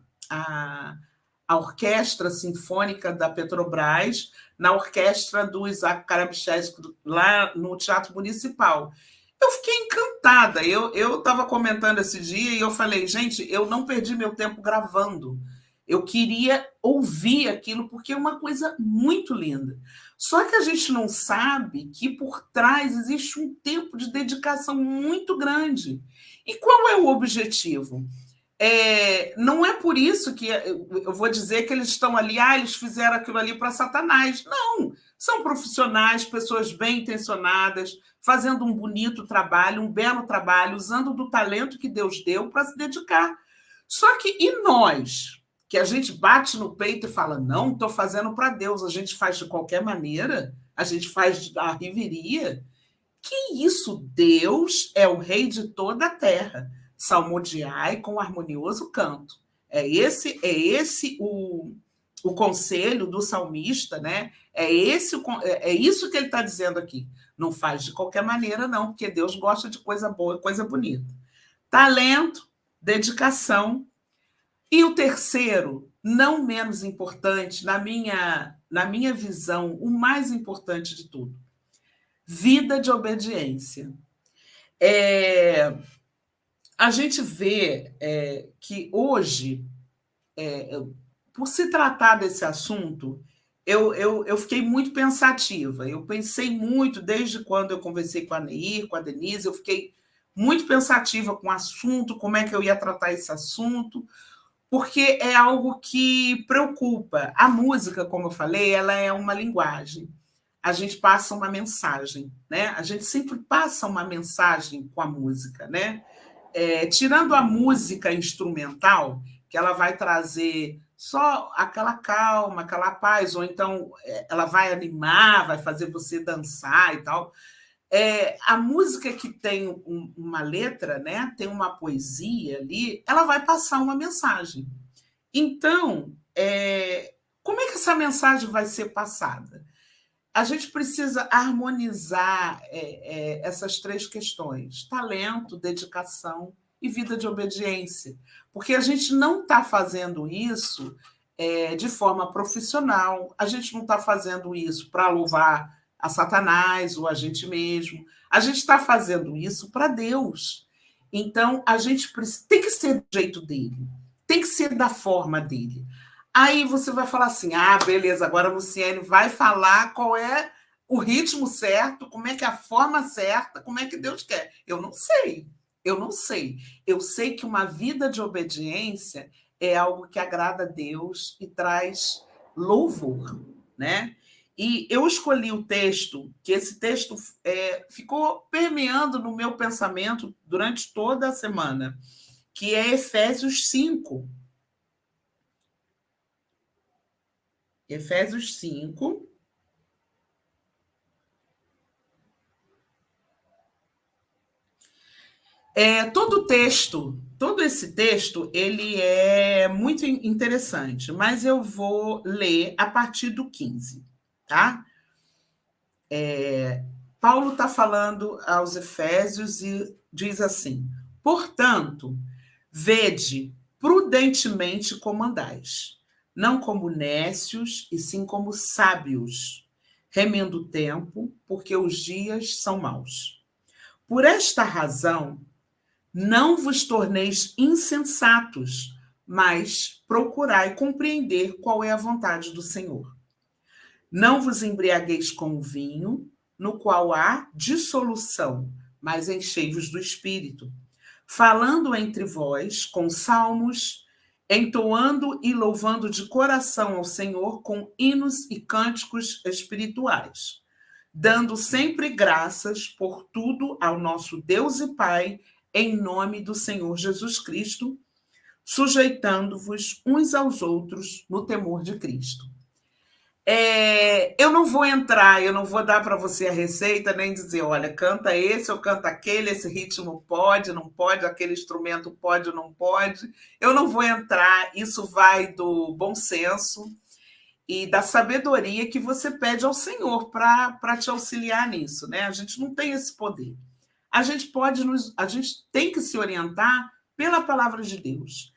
Orquestra Sinfônica da Petrobras, na orquestra do Isaac Karabchevsky, lá no Teatro Municipal. Eu fiquei encantada. Eu estava comentando esse dia e eu falei, gente, eu não perdi meu tempo gravando. Eu queria ouvir aquilo porque é uma coisa muito linda. Só que a gente não sabe que por trás existe um tempo de dedicação muito grande. E qual é o objetivo? Não é por isso que eu vou dizer que eles estão ali, eles fizeram aquilo ali para Satanás. Não, são profissionais, pessoas bem intencionadas, fazendo um bonito trabalho, um belo trabalho, usando do talento que Deus deu para se dedicar. Só que, e nós, que a gente bate no peito e fala, não, estou fazendo para Deus, a gente faz de qualquer maneira, a gente faz a riveria. Que isso? Deus é o rei de toda a terra. Salmodiai com harmonioso canto. É esse o conselho do salmista, né? É isso que ele está dizendo aqui. Não faz de qualquer maneira, não, porque Deus gosta de coisa boa, coisa bonita. Talento, dedicação. E o terceiro, não menos importante, na minha visão, o mais importante de tudo, vida de obediência. A gente vê que hoje, por se tratar desse assunto, eu fiquei muito pensativa. Eu pensei muito, desde quando eu conversei com a Neir, com a Denise, eu fiquei muito pensativa com o assunto, como é que eu ia tratar esse assunto, porque é algo que preocupa. A música, como eu falei, ela é uma linguagem. A gente passa uma mensagem, né? A gente sempre passa uma mensagem com a música, né? Tirando a música instrumental, que ela vai trazer só aquela calma, aquela paz, ou então ela vai animar, vai fazer você dançar e tal. A música que tem uma letra, né, tem uma poesia ali, ela vai passar uma mensagem. Então, como é que essa mensagem vai ser passada? A gente precisa harmonizar essas três questões: talento, dedicação e vida de obediência. Porque a gente não está fazendo isso de forma profissional, a gente não está fazendo isso para louvar a Satanás ou a gente mesmo, a gente está fazendo isso para Deus. Então, a gente tem que ser do jeito dele, tem que ser da forma dele. Aí você vai falar assim, beleza, agora a Luciene vai falar qual é o ritmo certo, como é que é a forma certa, como é que Deus quer. Eu não sei. Eu sei que uma vida de obediência é algo que agrada a Deus e traz louvor, né? E eu escolhi o texto, que esse texto ficou permeando no meu pensamento durante toda a semana, que é Efésios 5. Efésios 5. Todo todo esse texto ele é muito interessante, mas eu vou ler a partir do 15, tá? Paulo está falando aos Efésios e diz assim: portanto, vede prudentemente como andais, não como nécios, e sim como sábios, remendo o tempo, porque os dias são maus. Por esta razão, não vos torneis insensatos, mas procurai compreender qual é a vontade do Senhor. Não vos embriagueis com vinho, no qual há dissolução, mas enchei-vos do Espírito, falando entre vós com salmos, entoando e louvando de coração ao Senhor com hinos e cânticos espirituais, dando sempre graças por tudo ao nosso Deus e Pai, em nome do Senhor Jesus Cristo, sujeitando-vos uns aos outros no temor de Cristo. Eu não vou entrar, eu não vou dar para você a receita, nem dizer, olha, canta esse ou canta aquele, esse ritmo pode, não pode, aquele instrumento pode ou não pode. Eu não vou entrar, isso vai do bom senso e da sabedoria que você pede ao Senhor para te auxiliar nisso, né? A gente não tem esse poder. A gente tem que se orientar pela palavra de Deus.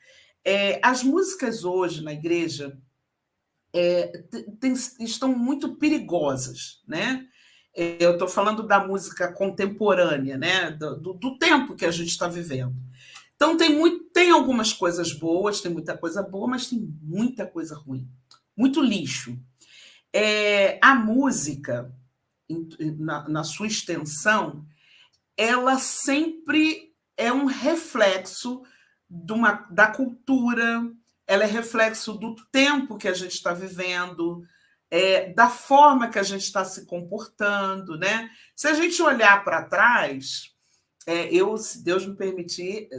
As músicas hoje na igreja estão muito perigosas, né? Eu estou falando da música contemporânea, né? Do tempo que a gente está vivendo. Então, tem algumas coisas boas, tem muita coisa boa, mas tem muita coisa ruim, muito lixo. A música, na sua extensão, ela sempre é um reflexo da cultura, ela é reflexo do tempo que a gente está vivendo, da forma que a gente está se comportando, né? Se a gente olhar para trás, se Deus me permitir,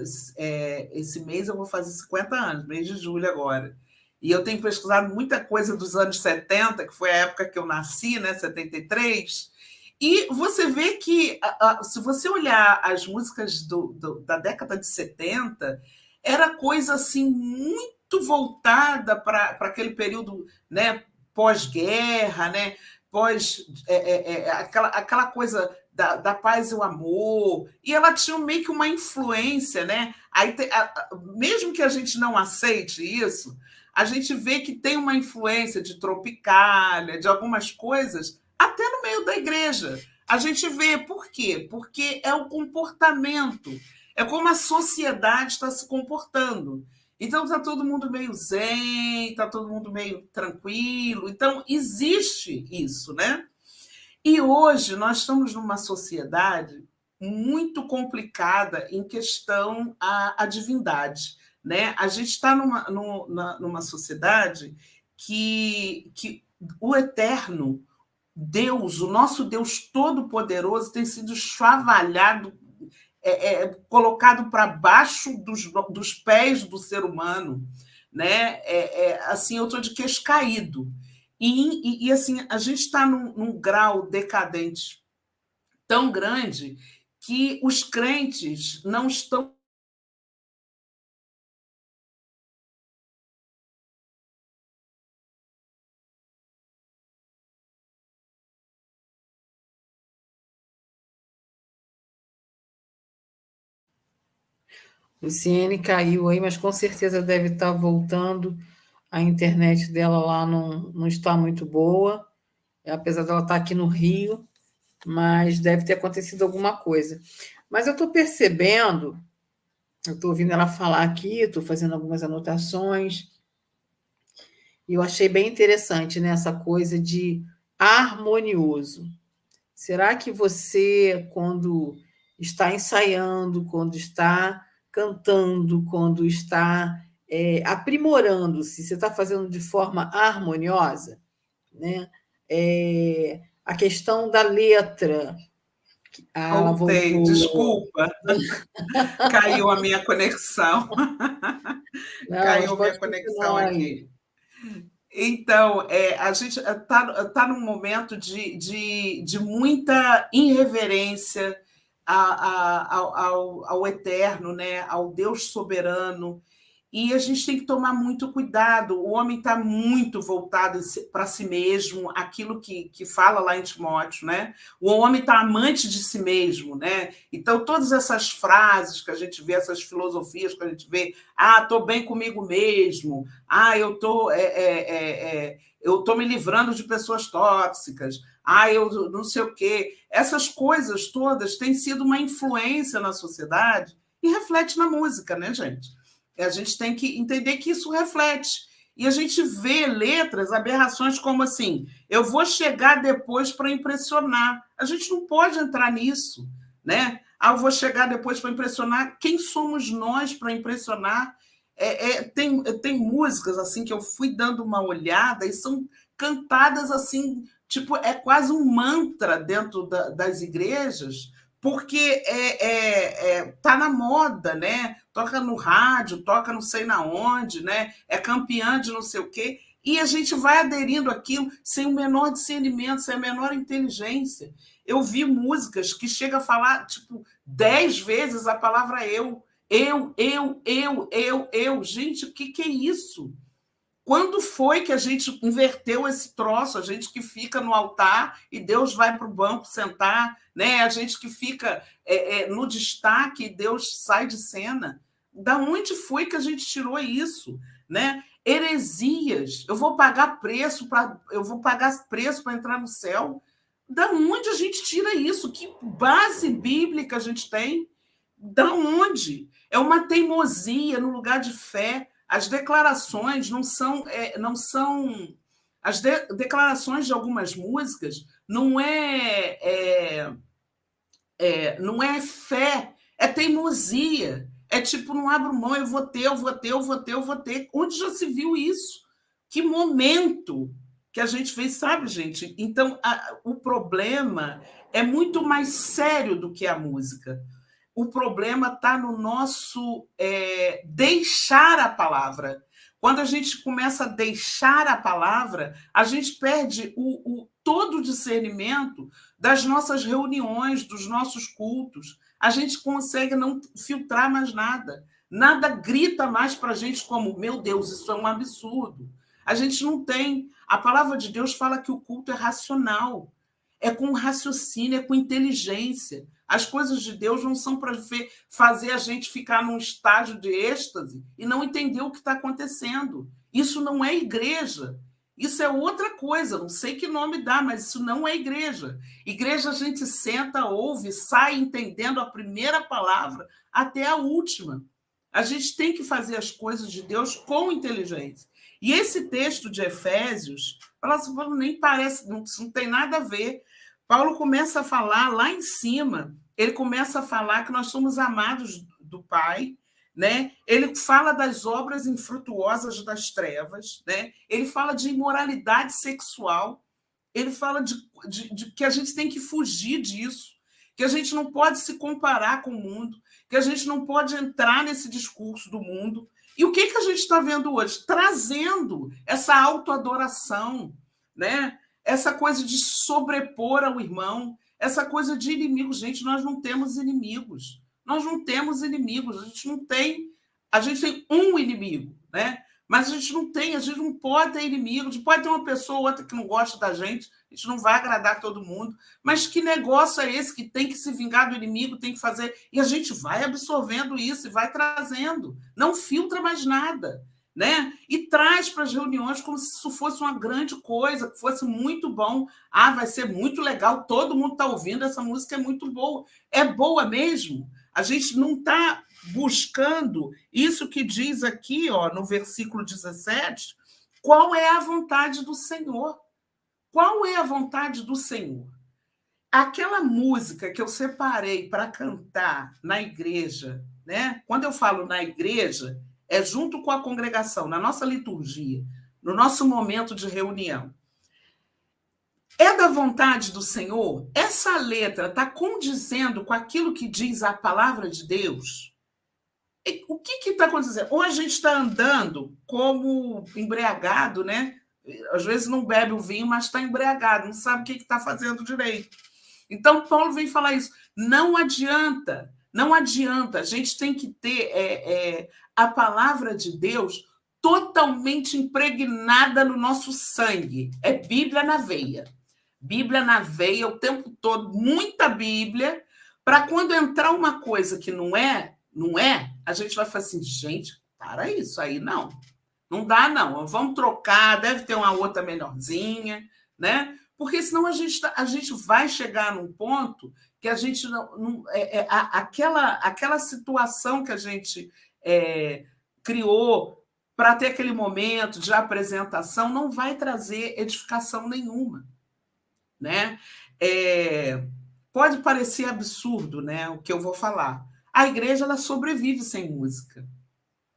esse mês eu vou fazer 50 anos, mês de julho agora. E eu tenho pesquisado muita coisa dos anos 70, que foi a época que eu nasci, né, 73, e você vê que, se você olhar as músicas da década de 70, era coisa assim muito voltada para aquele período, né, pós-guerra, né, aquela coisa da paz e o amor, e ela tinha meio que uma influência, né? Aí mesmo que a gente não aceite isso, a gente vê que tem uma influência de Tropicália, de algumas coisas, até no meio da igreja. A gente vê por quê? Porque é o comportamento, é como a sociedade está se comportando. Então, está todo mundo meio zen, está todo mundo meio tranquilo. Então, existe isso, né? E hoje nós estamos numa sociedade muito complicada em questão à divindade, né? A gente está numa sociedade que o eterno Deus, o nosso Deus Todo-Poderoso, tem sido chavalhado, colocado para baixo dos pés do ser humano, né? Assim, eu estou de queixo caído. E assim, a gente está num grau decadente tão grande que os crentes não estão. Luciene caiu aí, mas com certeza deve estar voltando. A internet dela lá não está muito boa, apesar dela estar aqui no Rio, mas deve ter acontecido alguma coisa. Mas eu estou percebendo, eu estou ouvindo ela falar aqui, estou fazendo algumas anotações, e eu achei bem interessante, né, essa coisa de harmonioso. Será que você, quando está ensaiando, quando está cantando, quando está aprimorando-se, você está fazendo de forma harmoniosa, né? A questão da letra. Ela voltei, desculpa. Caiu a minha conexão. Não, caiu a minha conexão aqui. Então, a gente está num momento de muita irreverência, ao eterno, né? Ao Deus soberano. E a gente tem que tomar muito cuidado. O homem está muito voltado para si mesmo, aquilo que fala lá em Timóteo, né? O homem está amante de si mesmo, né? Então, todas essas frases que a gente vê, essas filosofias que a gente vê, estou bem comigo mesmo, eu tô me livrando de pessoas tóxicas, eu não sei o quê. Essas coisas todas têm sido uma influência na sociedade e reflete na música, né, gente? A gente tem que entender que isso reflete. E a gente vê letras, aberrações como assim, eu vou chegar depois para impressionar. A gente não pode entrar nisso, né? Eu vou chegar depois para impressionar. Quem somos nós para impressionar? Tem músicas assim que eu fui dando uma olhada e são cantadas assim, tipo, é quase um mantra dentro das igrejas, porque tá na moda, né? Toca no rádio, toca não sei na onde, né? É campeã de não sei o quê, e a gente vai aderindo àquilo sem o menor discernimento, sem a menor inteligência. Eu vi músicas que chega a falar, tipo, 10 vezes a palavra eu. Gente, o que é isso? Quando foi que a gente inverteu esse troço? A gente que fica no altar e Deus vai para o banco sentar, né? A gente que fica no destaque e Deus sai de cena. Da onde foi que a gente tirou isso, né? Heresias. Eu vou pagar preço para entrar no céu. Da onde a gente tira isso? Que base bíblica a gente tem? Da onde? É uma teimosia no lugar de fé. As declarações não são as declarações de algumas músicas não não é fé, é teimosia. É tipo, não abro mão, eu vou ter. Onde já se viu isso? Que momento que a gente fez, sabe, gente? Então, o problema é muito mais sério do que a música. O problema está no nosso deixar a palavra. Quando a gente começa a deixar a palavra, a gente perde todo o discernimento das nossas reuniões, dos nossos cultos. A gente consegue não filtrar mais nada. Nada grita mais para a gente como, meu Deus, isso é um absurdo. A gente não tem. A palavra de Deus fala que o culto é racional. É com raciocínio, é com inteligência. As coisas de Deus não são para fazer a gente ficar num estágio de êxtase e não entender o que está acontecendo. Isso não é igreja. Isso é outra coisa. Não sei que nome dá, mas isso não é igreja. Igreja a gente senta, ouve, sai entendendo a primeira palavra até a última. A gente tem que fazer as coisas de Deus com inteligência. E esse texto de Efésios, nem parece, não tem nada a ver. Paulo começa a falar lá em cima, ele começa a falar que nós somos amados do Pai, né? Ele fala das obras infrutuosas das trevas, né? Ele fala de imoralidade sexual, ele fala de que a gente tem que fugir disso, que a gente não pode se comparar com o mundo, que a gente não pode entrar nesse discurso do mundo. E o que a gente está vendo hoje? Trazendo essa autoadoração, né? Essa coisa de sobrepor ao irmão, essa coisa de inimigos. Gente, nós não temos inimigos. Nós não temos inimigos. A gente tem um inimigo, né? Mas a gente não pode ter inimigo. A gente pode ter uma pessoa ou outra que não gosta da gente, a gente não vai agradar todo mundo. Mas que negócio é esse que tem que se vingar do inimigo, tem que fazer? E a gente vai absorvendo isso e vai trazendo. Não filtra mais nada, né? E traz para as reuniões como se isso fosse uma grande coisa, que fosse muito bom. Vai ser muito legal, todo mundo está ouvindo, essa música é muito boa. É boa mesmo. A gente não está buscando isso que diz aqui, no versículo 17, qual é a vontade do Senhor. Qual é a vontade do Senhor? Aquela música que eu separei para cantar na igreja, né? Quando eu falo na igreja, é junto com a congregação, na nossa liturgia, no nosso momento de reunião. É da vontade do Senhor? Essa letra está condizendo com aquilo que diz a palavra de Deus? O que está acontecendo? Ou a gente está andando como embriagado, né? Às vezes não bebe o vinho, mas está embriagado, não sabe o que está fazendo direito. Então, Paulo vem falar isso. Não adianta, não adianta. A gente tem que ter a palavra de Deus totalmente impregnada no nosso sangue. É Bíblia na veia. Bíblia na veia o tempo todo, muita Bíblia, para quando entrar uma coisa que não é, a gente vai falar assim, gente, para isso aí, não. Não dá, não. Vamos trocar, deve ter uma outra melhorzinha, né? Porque senão a gente vai chegar num ponto que a gente aquela situação que a gente criou para ter aquele momento de apresentação não vai trazer edificação nenhuma, né? Pode parecer absurdo, né, o que eu vou falar. A igreja ela sobrevive sem música,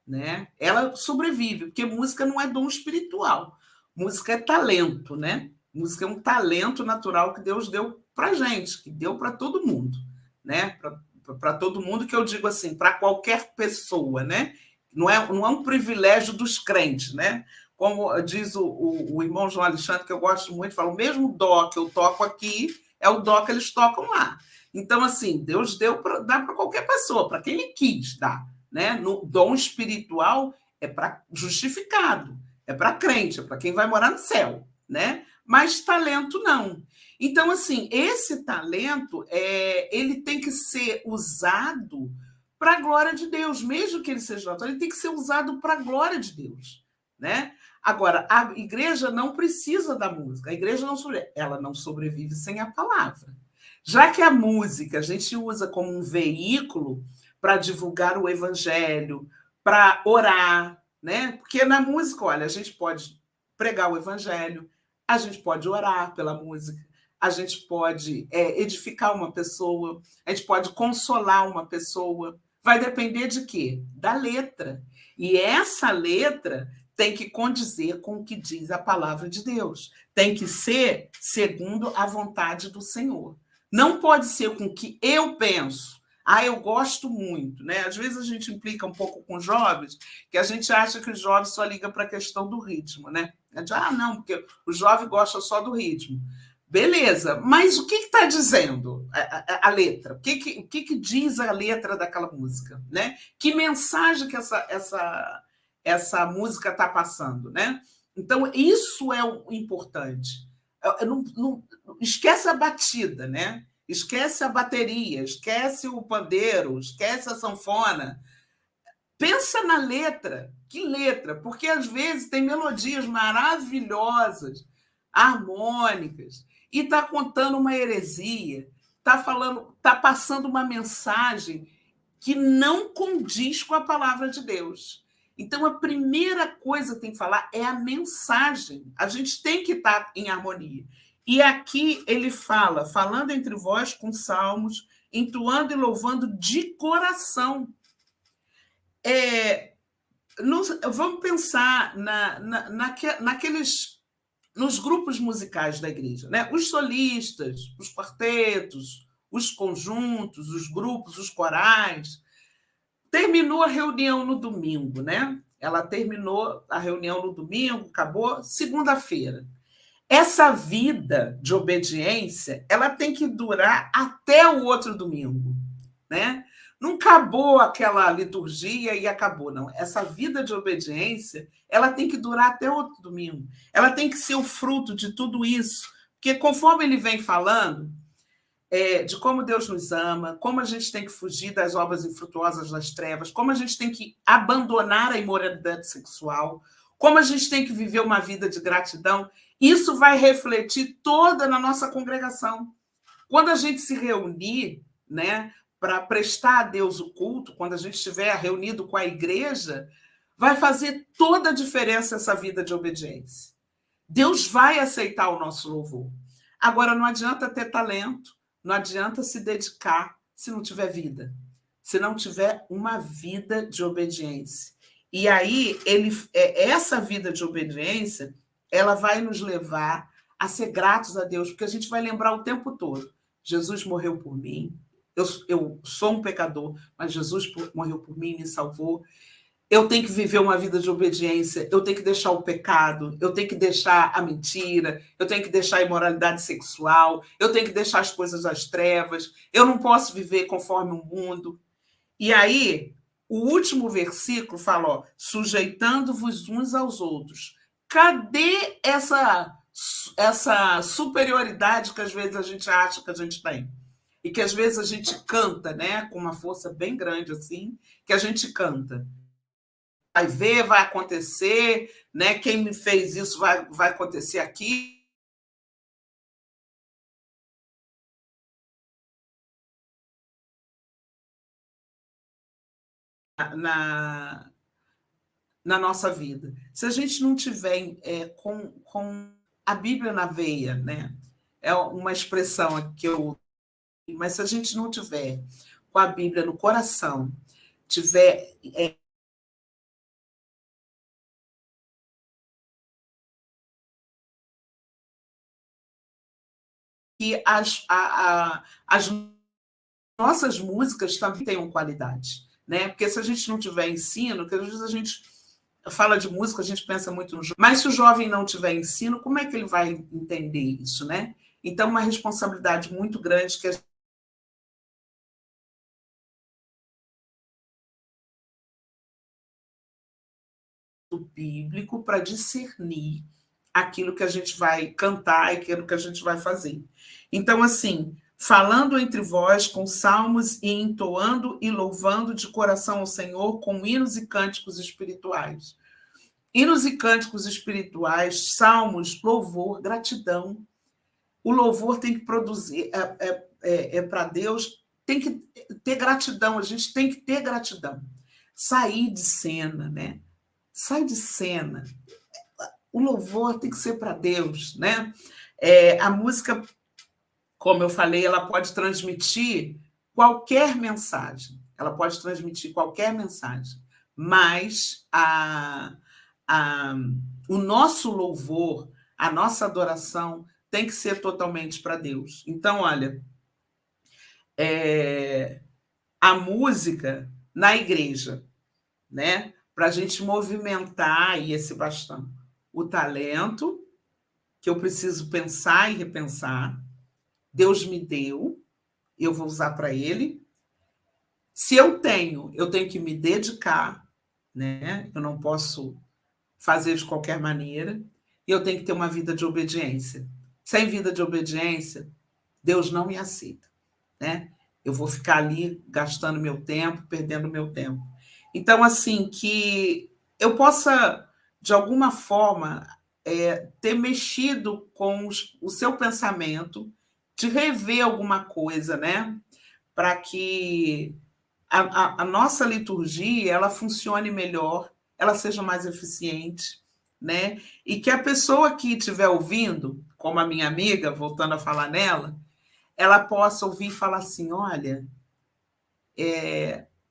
né? Ela sobrevive, porque música não é dom espiritual. Música é talento, né? Música é um talento natural que Deus deu para gente, que deu para todo mundo, né? Para todo mundo, que eu digo assim, para qualquer pessoa, né? Não é um privilégio dos crentes, né? Como diz o irmão João Alexandre, que eu gosto muito, fala, o mesmo dó que eu toco aqui é o dó que eles tocam lá. Então, assim, Deus dá para qualquer pessoa, para quem ele quis dar, né? No dom espiritual é para justificado, é para crente, é para quem vai morar no céu, né? Mas talento não. Então, assim, esse talento ele tem que ser usado para a glória de Deus, mesmo que ele seja natural, ele tem que ser usado para a glória de Deus, né? Agora, a igreja não precisa da música, a igreja não sobrevive sem a palavra. Já que a música a gente usa como um veículo para divulgar o evangelho, para orar, né? Porque na música, olha, a gente pode pregar o evangelho, a gente pode orar pela música, a gente pode edificar uma pessoa, a gente pode consolar uma pessoa. Vai depender de quê? Da letra. E essa letra tem que condizer com o que diz a palavra de Deus. Tem que ser segundo a vontade do Senhor. Não pode ser com o que eu penso. Eu gosto muito, né? Às vezes a gente implica um pouco com jovens, que a gente acha que o jovem só liga para a questão do ritmo, né? Não, porque o jovem gosta só do ritmo. Beleza, mas o que está dizendo a letra? O que diz a letra daquela música, né? Que mensagem que essa música está passando, né? Então, isso é o importante. Não esquece a batida, né? Esquece a bateria, esquece o pandeiro, esquece a sanfona. Pensa na letra. Que letra? Porque, às vezes, tem melodias maravilhosas, harmônicas, e está contando uma heresia, está passando uma mensagem que não condiz com a palavra de Deus. Então, a primeira coisa que tem que falar é a mensagem. A gente tem que estar em harmonia. E aqui ele fala, falando entre vós com salmos, entoando e louvando de coração. Vamos pensar nos grupos musicais da igreja, né? Os solistas, os quartetos, os conjuntos, os grupos, os corais. Terminou a reunião no domingo, né? Ela terminou a reunião no domingo, acabou segunda-feira. Essa vida de obediência, ela tem que durar até o outro domingo, né? Não acabou aquela liturgia e acabou, não. Essa vida de obediência, ela tem que durar até o outro domingo. Ela tem que ser o fruto de tudo isso. Porque conforme ele vem falando de como Deus nos ama, como a gente tem que fugir das obras infrutuosas das trevas, como a gente tem que abandonar a imoralidade sexual, como a gente tem que viver uma vida de gratidão, isso vai refletir toda na nossa congregação. Quando a gente se reunir, né, para prestar a Deus o culto, quando a gente estiver reunido com a igreja, vai fazer toda a diferença essa vida de obediência. Deus vai aceitar o nosso louvor. Agora, não adianta ter talento, não adianta se dedicar se não tiver vida, se não tiver uma vida de obediência. E aí, essa vida de obediência, ela vai nos levar a ser gratos a Deus, porque a gente vai lembrar o tempo todo, Jesus morreu por mim, eu sou um pecador, mas Jesus morreu por mim, me salvou. eu tenho que viver uma vida de obediência, eu tenho que deixar o pecado, eu tenho que deixar a mentira, eu tenho que deixar a imoralidade sexual, eu tenho que deixar as coisas das trevas, eu não posso viver conforme o mundo. E aí, o último versículo fala, ó, sujeitando-vos uns aos outros. Cadê essa superioridade que às vezes a gente acha que a gente tem? E que às vezes a gente canta, né, com uma força bem grande assim, que a gente canta. Vai ver, vai acontecer, né? Quem me fez isso vai acontecer aqui. Na nossa vida. Se a gente não tiver com a Bíblia na veia, né? É uma expressão que eu... Mas se a gente não tiver com a Bíblia no coração, tiver... que as nossas músicas também tenham qualidade, né? Porque se a gente não tiver ensino, que às vezes a gente fala de música, a gente pensa muito no jovem, mas se o jovem não tiver ensino, como é que ele vai entender isso, né? Então, uma responsabilidade muito grande que do bíblico para discernir aquilo que a gente vai cantar e aquilo que a gente vai fazer. Então, assim, falando entre vós com salmos e entoando e louvando de coração ao Senhor com hinos e cânticos espirituais. Hinos e cânticos espirituais, salmos, louvor, gratidão. O louvor tem que produzir, para Deus, tem que ter gratidão, a gente tem que ter gratidão. Sair de cena, né? Sai de cena. O louvor tem que ser para Deus, né? A música, como eu falei, ela pode transmitir qualquer mensagem. Ela pode transmitir qualquer mensagem. Mas o nosso louvor, a nossa adoração tem que ser totalmente para Deus. Então, olha, a música na igreja, né? Para a gente movimentar aí esse bastão. O talento, que eu preciso pensar e repensar, Deus me deu, eu vou usar para Ele. Se eu tenho que me dedicar, né? Eu não posso fazer de qualquer maneira, e eu tenho que ter uma vida de obediência. Sem vida de obediência, Deus não me aceita, né? Eu vou ficar ali gastando meu tempo, perdendo meu tempo. Então, assim, que eu possa, de alguma forma, ter mexido com o seu pensamento, de rever alguma coisa, né? Para que a nossa liturgia ela funcione melhor, ela seja mais eficiente, né? E que a pessoa que estiver ouvindo, como a minha amiga, voltando a falar nela, ela possa ouvir e falar assim, olha,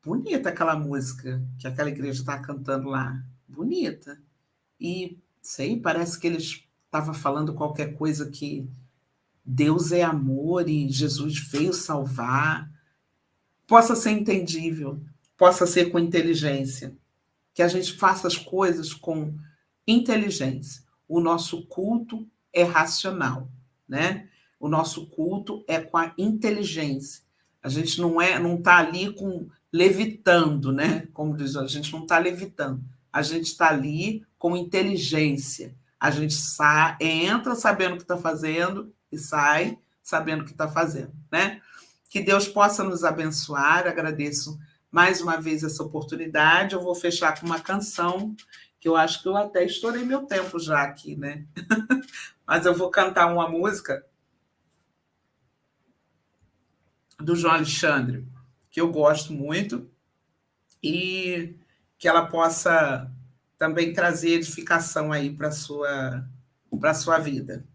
bonita aquela música que aquela igreja está cantando lá, bonita. E, sei, parece que eles estavam falando qualquer coisa que Deus é amor e Jesus veio salvar. Possa ser entendível, possa ser com inteligência. Que a gente faça as coisas com inteligência. O nosso culto é racional, né? O nosso culto é com a inteligência. A gente não está ali levitando, né? Como diz, a gente não está levitando. A gente está ali com inteligência. A gente entra sabendo o que está fazendo e sai sabendo o que está fazendo, né? Que Deus possa nos abençoar. Agradeço mais uma vez essa oportunidade. Eu vou fechar com uma canção que eu acho que eu até estourei meu tempo já aqui, né? Mas eu vou cantar uma música do João Alexandre, que eu gosto muito, e que ela possa também trazer edificação aí para a sua vida.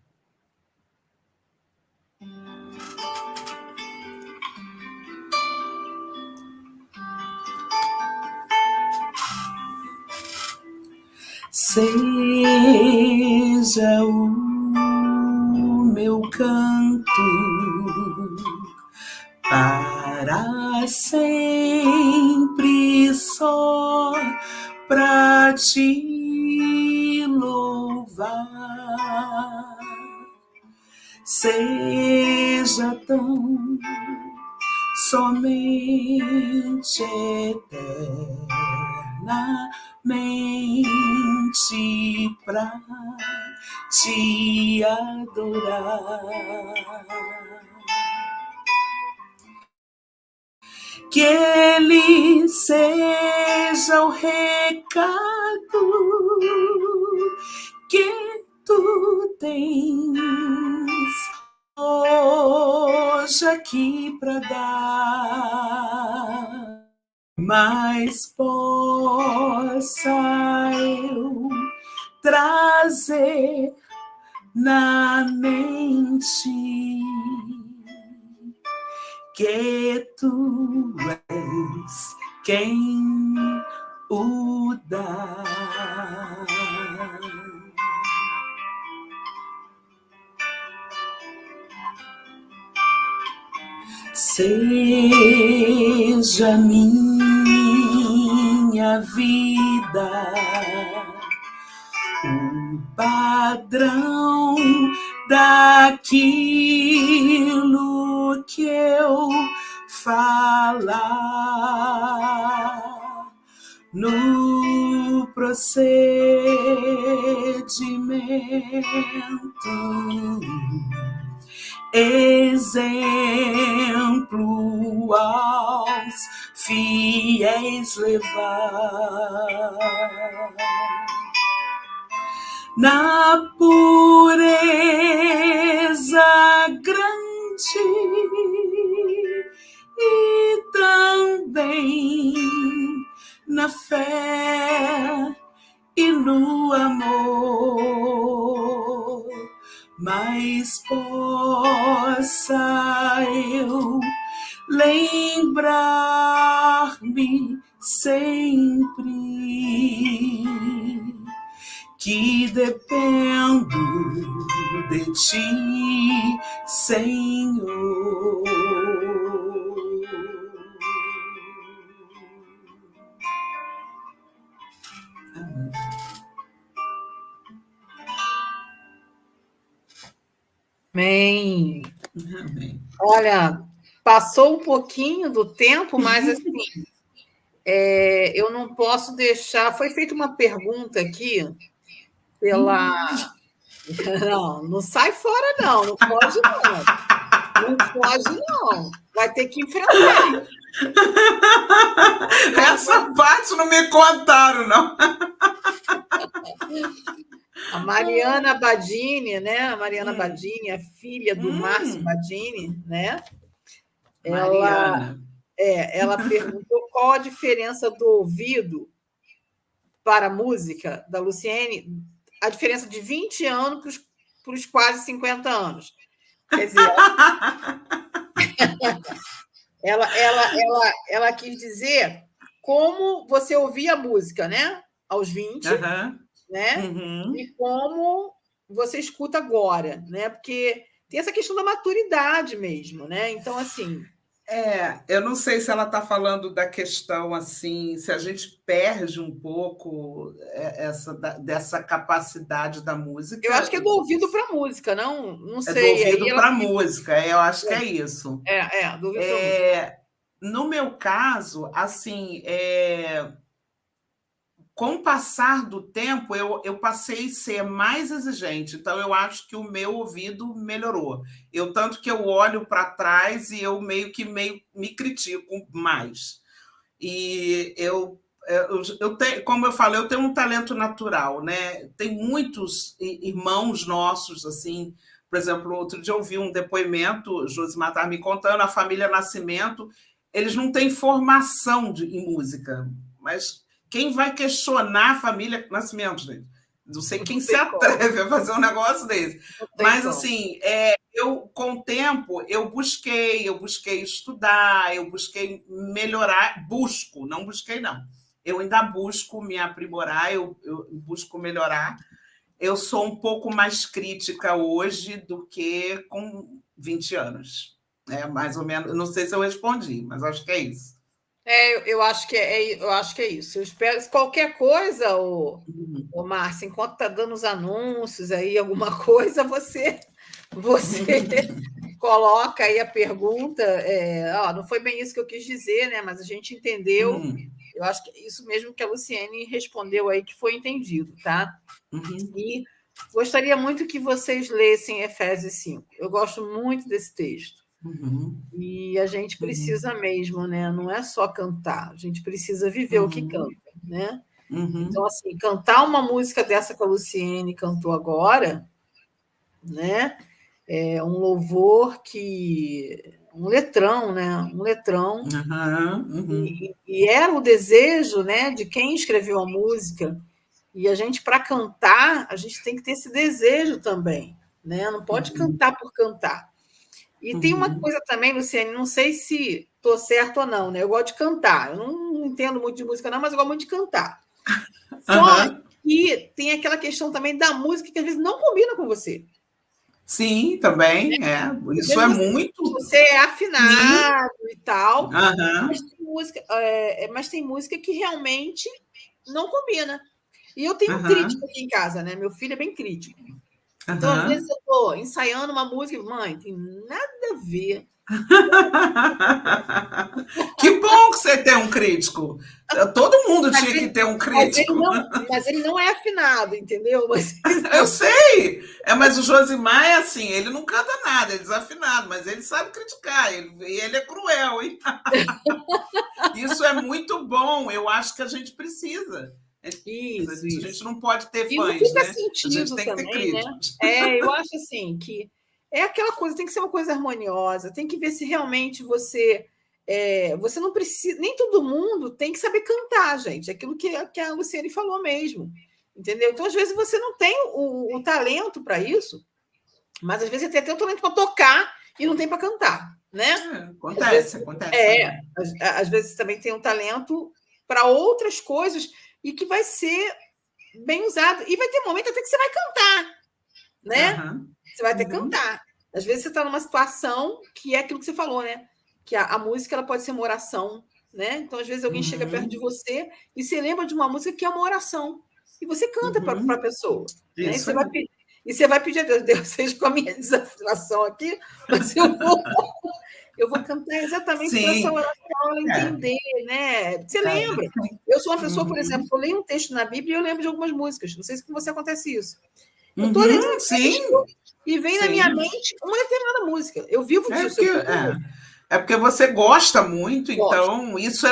Seja o meu canto para sempre só pra te louvar. Seja tão somente eternamente pra te adorar. Que ele seja o recado que tu tens hoje aqui para dar, mas possa eu trazer na mente que tu és quem o dá. Seja minha vida o padrão daquilo que eu falar no procedimento, exemplo aos fiéis levar. Na pureza grande e também na fé e no amor, mas possa eu lembrar-me sempre que dependo de ti, Senhor. Amém. Amém. Olha, passou um pouquinho do tempo, mas assim, eu não posso deixar. Foi feita uma pergunta aqui pela. Não sai fora, não. Não pode, não. Não pode, não. Vai ter que enfrentar. Essa parte não me contaram, não. A Mariana Badini, né? A Mariana Badini, a filha do Márcio Badini, né? Ela perguntou qual a diferença do ouvido para a música da Luciene, a diferença de 20 anos para os quase 50 anos. Quer dizer, ela quis dizer como você ouvia a música, né? Aos 20, né? E como você escuta agora, né? Porque tem essa questão da maturidade mesmo, né? Então, assim... eu não sei se ela está falando da questão assim, se a gente perde um pouco dessa capacidade da música. Eu acho que é do ouvido para a música, não sei. É do ouvido para a música, eu acho que é isso. Do ouvido para a música. No meu caso, assim, com o passar do tempo, eu passei a ser mais exigente. Então, eu acho que o meu ouvido melhorou. Tanto que eu olho para trás e eu meio me critico mais. E eu tenho, como eu falei, eu tenho um talento natural, né? Tem muitos irmãos nossos, assim. Por exemplo, outro dia eu ouvi um depoimento, Josimar estava me contando, a família Nascimento, eles não têm formação em música, mas... Quem vai questionar a família Nascimento, gente? Não sei quem se atreve a fazer um negócio desse. Mas, assim, com o tempo, eu busquei estudar, eu busquei melhorar, não busquei, não. Eu ainda busco me aprimorar, eu busco melhorar. Eu sou um pouco mais crítica hoje do que com 20 anos. Mais ou menos, não sei se eu respondi, mas acho que é isso. Eu acho que eu acho que é isso. Eu espero qualquer coisa, o Márcia, enquanto está dando os anúncios aí, alguma coisa, você coloca aí a pergunta. Não foi bem isso que eu quis dizer, né? Mas a gente entendeu. Eu acho que é isso mesmo que a Luciene respondeu aí, que foi entendido, tá? E gostaria muito que vocês lessem Efésios 5. Eu gosto muito desse texto. E a gente precisa mesmo, né? Não é só cantar, a gente precisa viver o que canta, né? Então, assim, cantar uma música dessa que a Luciene cantou agora, né? É um louvor um letrão, né? Um letrão. E era o desejo, né, de quem escreveu a música. E a gente, para cantar, a gente tem que ter esse desejo também, né? Não pode cantar por cantar. E tem uma coisa também, Luciane, não sei se estou certo ou não, né? Eu gosto de cantar. Eu não entendo muito de música, não, mas eu gosto muito de cantar. Só que tem aquela questão também da música que às vezes não combina com você. Sim, também. Isso é muito. Você é afinado e tal, mas tem música que realmente não combina. E eu tenho um crítico aqui em casa, né? Meu filho é bem crítico. Então, às vezes, eu estou ensaiando uma música e, mãe, tem nada a ver. Que bom que você tem um crítico. Todo mundo tinha que ter um crítico. Mas ele não é afinado, entendeu? Eu sei. Mas o Josimar é assim, ele não canta nada, ele é desafinado, mas ele sabe criticar, e ele é cruel, hein? Isso é muito bom, eu acho que a gente precisa. Isso. A gente não pode ter e fãs, não fica né? Sentido a gente tem também, que ter críticos. Né? Eu acho assim que é aquela coisa, tem que ser uma coisa harmoniosa, tem que ver se realmente você não precisa, nem todo mundo tem que saber cantar, gente. Aquilo que a Luciene falou mesmo, entendeu? Então, às vezes, você não tem o talento para isso, mas às vezes você tem até o talento para tocar e não tem para cantar, né? Acontece. Às vezes também tem um talento para outras coisas e que vai ser bem usado. E vai ter momento até que você vai cantar, né? Você vai ter que cantar. Às vezes você está numa situação que é aquilo que você falou, né? Que a música ela pode ser uma oração, né? Então, às vezes, alguém chega perto de você e você lembra de uma música que é uma oração. E você canta para a pessoa. Né? E você vai pedir a Deus, seja com a minha desafinação aqui, mas eu vou cantar exatamente para essa oração ela entender, né? Você lembra? Eu sou uma pessoa, por exemplo, eu leio um texto na Bíblia e eu lembro de algumas músicas. Não sei se com você acontece isso. Eu estou lendo um texto e vem na minha mente uma determinada música. Eu vivo disso. É porque você gosta muito, então isso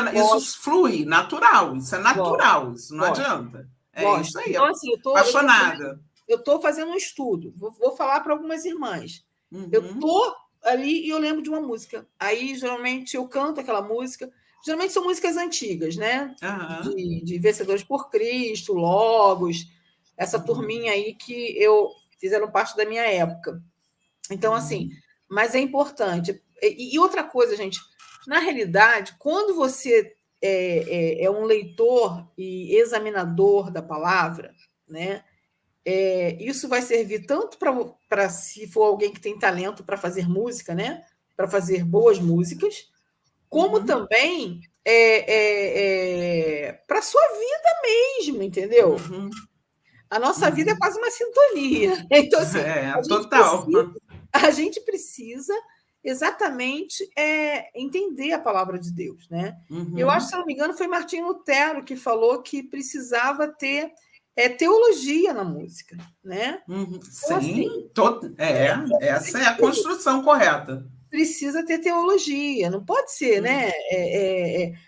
flui, natural. Isso é natural, isso não adianta. Isso aí. Então, assim, apaixonada. Eu estou fazendo um estudo. Vou falar para algumas irmãs. Eu estou ali e eu lembro de uma música. Aí, geralmente, eu canto aquela música. Geralmente são músicas antigas, né? De Vencedores por Cristo, Logos, essa turminha aí que fizeram parte da minha época. Então, assim, mas é importante. E outra coisa, gente, na realidade, quando você é um leitor e examinador da palavra, né? Isso vai servir tanto para se for alguém que tem talento para fazer música, né? Para fazer boas músicas, como também para a sua vida mesmo, entendeu? A nossa vida é quase uma sintonia. Então, assim, a gente precisa exatamente entender a palavra de Deus, né? Eu acho, se não me engano, foi Martinho Lutero que falou que precisava ter teologia na música, né? Então, sim, essa é a construção correta. Precisa ter teologia, não pode ser, né?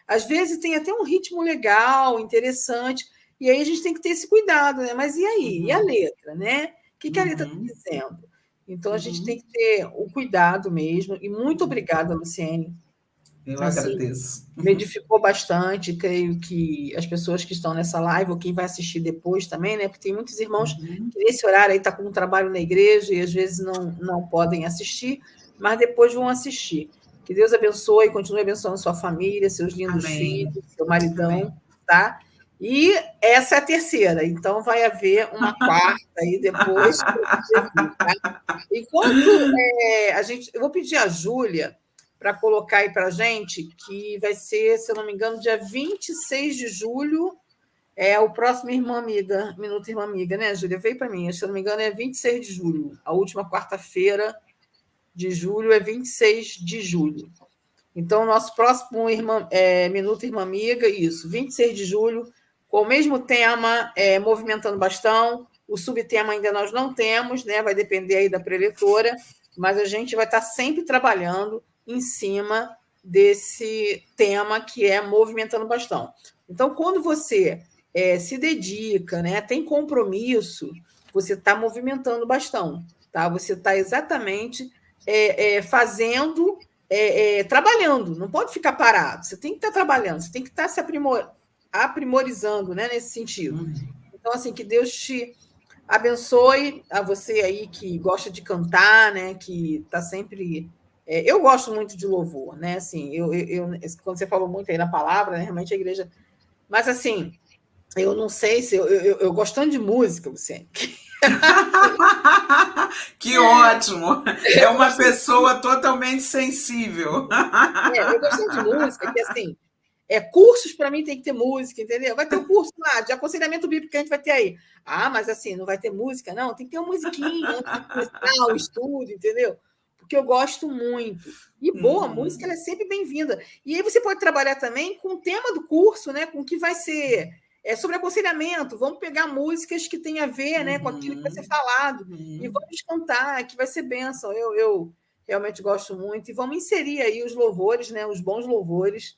Às vezes tem até um ritmo legal, interessante, e aí a gente tem que ter esse cuidado, né? Mas e aí? E a letra, né? O que a letra está dizendo? Então, a gente tem que ter o cuidado mesmo. E muito obrigada, Luciene. Eu agradeço. Me edificou bastante. Creio que as pessoas que estão nessa live, ou quem vai assistir depois também, né? Porque tem muitos irmãos que nesse horário aí estão com um trabalho na igreja e às vezes não podem assistir, mas depois vão assistir. Que Deus abençoe e continue abençoando sua família, seus lindos filhos, seu maridão, tá? E essa é a terceira, então vai haver uma quarta aí depois. Tá? Enquanto eu vou pedir a Júlia para colocar aí para a gente, que vai ser, se eu não me engano, dia 26 de julho, o próximo Irmã Amiga, Minuto Irmã Amiga, né, Júlia? Veio para mim, se eu não me engano, é 26 de julho. A última quarta-feira de julho é 26 de julho. Então, o nosso próximo Minuto Irmã Amiga, isso, 26 de julho, com o mesmo tema, Movimentando Bastão. O subtema ainda nós não temos, né? Vai depender aí da preletora, mas a gente vai estar sempre trabalhando em cima desse tema que é Movimentando Bastão. Então, quando você se dedica, né, tem compromisso, você está movimentando bastão, tá? Você está exatamente fazendo, trabalhando, não pode ficar parado, você tem que estar trabalhando, você tem que estar se aprimorizando, né, nesse sentido. Então, assim, que Deus te abençoe, a você aí que gosta de cantar, né, que está sempre... eu gosto muito de louvor, né, assim, quando você falou muito aí na palavra, né, realmente a igreja... Mas, assim, eu não sei se... Eu gostando de música, você... Que ótimo! É uma pessoa totalmente sensível. Eu gosto de música, que assim, cursos para mim tem que ter música, entendeu? Vai ter um curso lá de aconselhamento bíblico que a gente vai ter aí. Ah, mas assim, não vai ter música? Não, tem que ter uma musiquinha antes de começar o estudo, entendeu? Porque eu gosto muito. E boa música, ela é sempre bem-vinda. E aí você pode trabalhar também com o tema do curso, né? Com o que vai ser sobre aconselhamento. Vamos pegar músicas que têm a ver, né, com aquilo que vai ser falado. E vamos cantar, que vai ser bênção. Eu realmente gosto muito. E vamos inserir aí os louvores, né, os bons louvores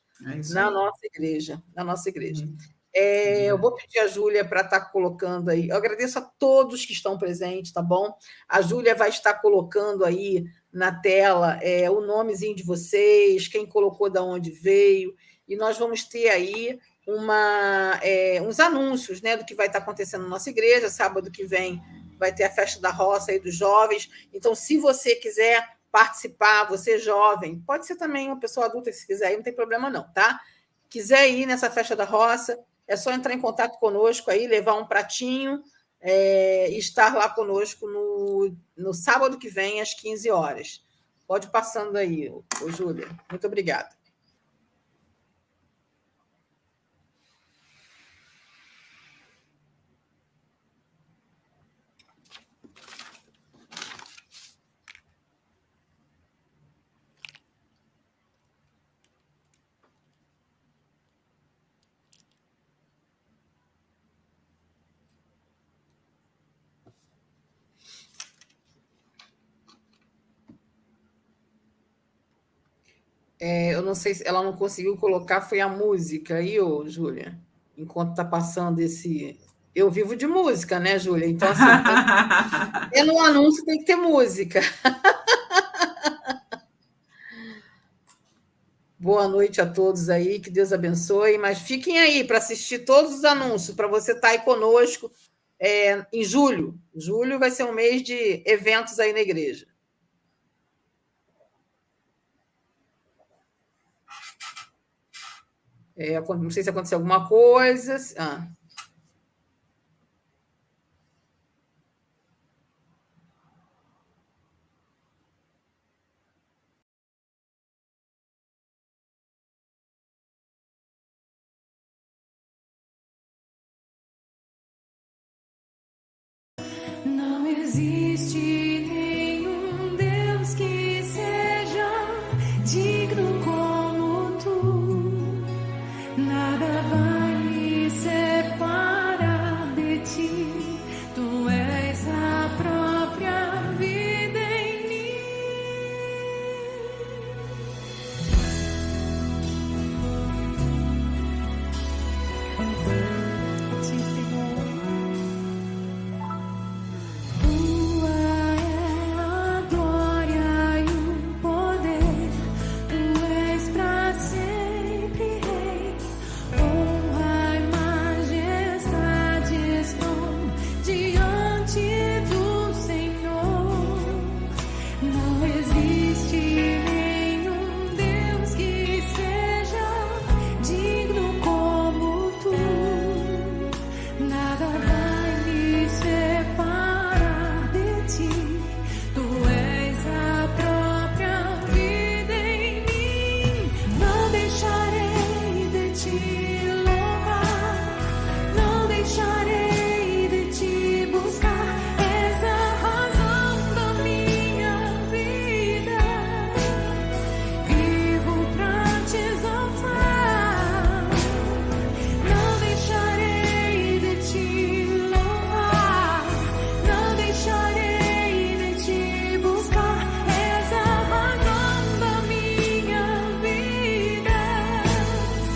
na nossa igreja. Eu vou pedir a Júlia para estar colocando aí. Eu agradeço a todos que estão presentes, tá bom? A Júlia vai estar colocando aí na tela o nomezinho de vocês, quem colocou, de onde veio, e nós vamos ter aí uns anúncios, né, do que vai estar acontecendo na nossa igreja. Sábado que vem vai ter a festa da roça aí dos jovens. Então, se você quiser participar, você jovem, pode ser também uma pessoa adulta, se quiser ir, não tem problema não, tá? Quiser ir nessa festa da roça, é só entrar em contato conosco aí, levar um pratinho e estar lá conosco no sábado que vem, às 15 horas. Pode ir passando aí, Júlia. Muito obrigada. Eu não sei se ela não conseguiu colocar, foi a música aí, Júlia? Enquanto está passando esse... Eu vivo de música, né, Júlia? Então, assim, no anúncio tem que ter música. Boa noite a todos aí, que Deus abençoe. Mas fiquem aí para assistir todos os anúncios, para você estar aí conosco em julho. Julho vai ser um mês de eventos aí na igreja. Não sei se aconteceu alguma coisa. Não existe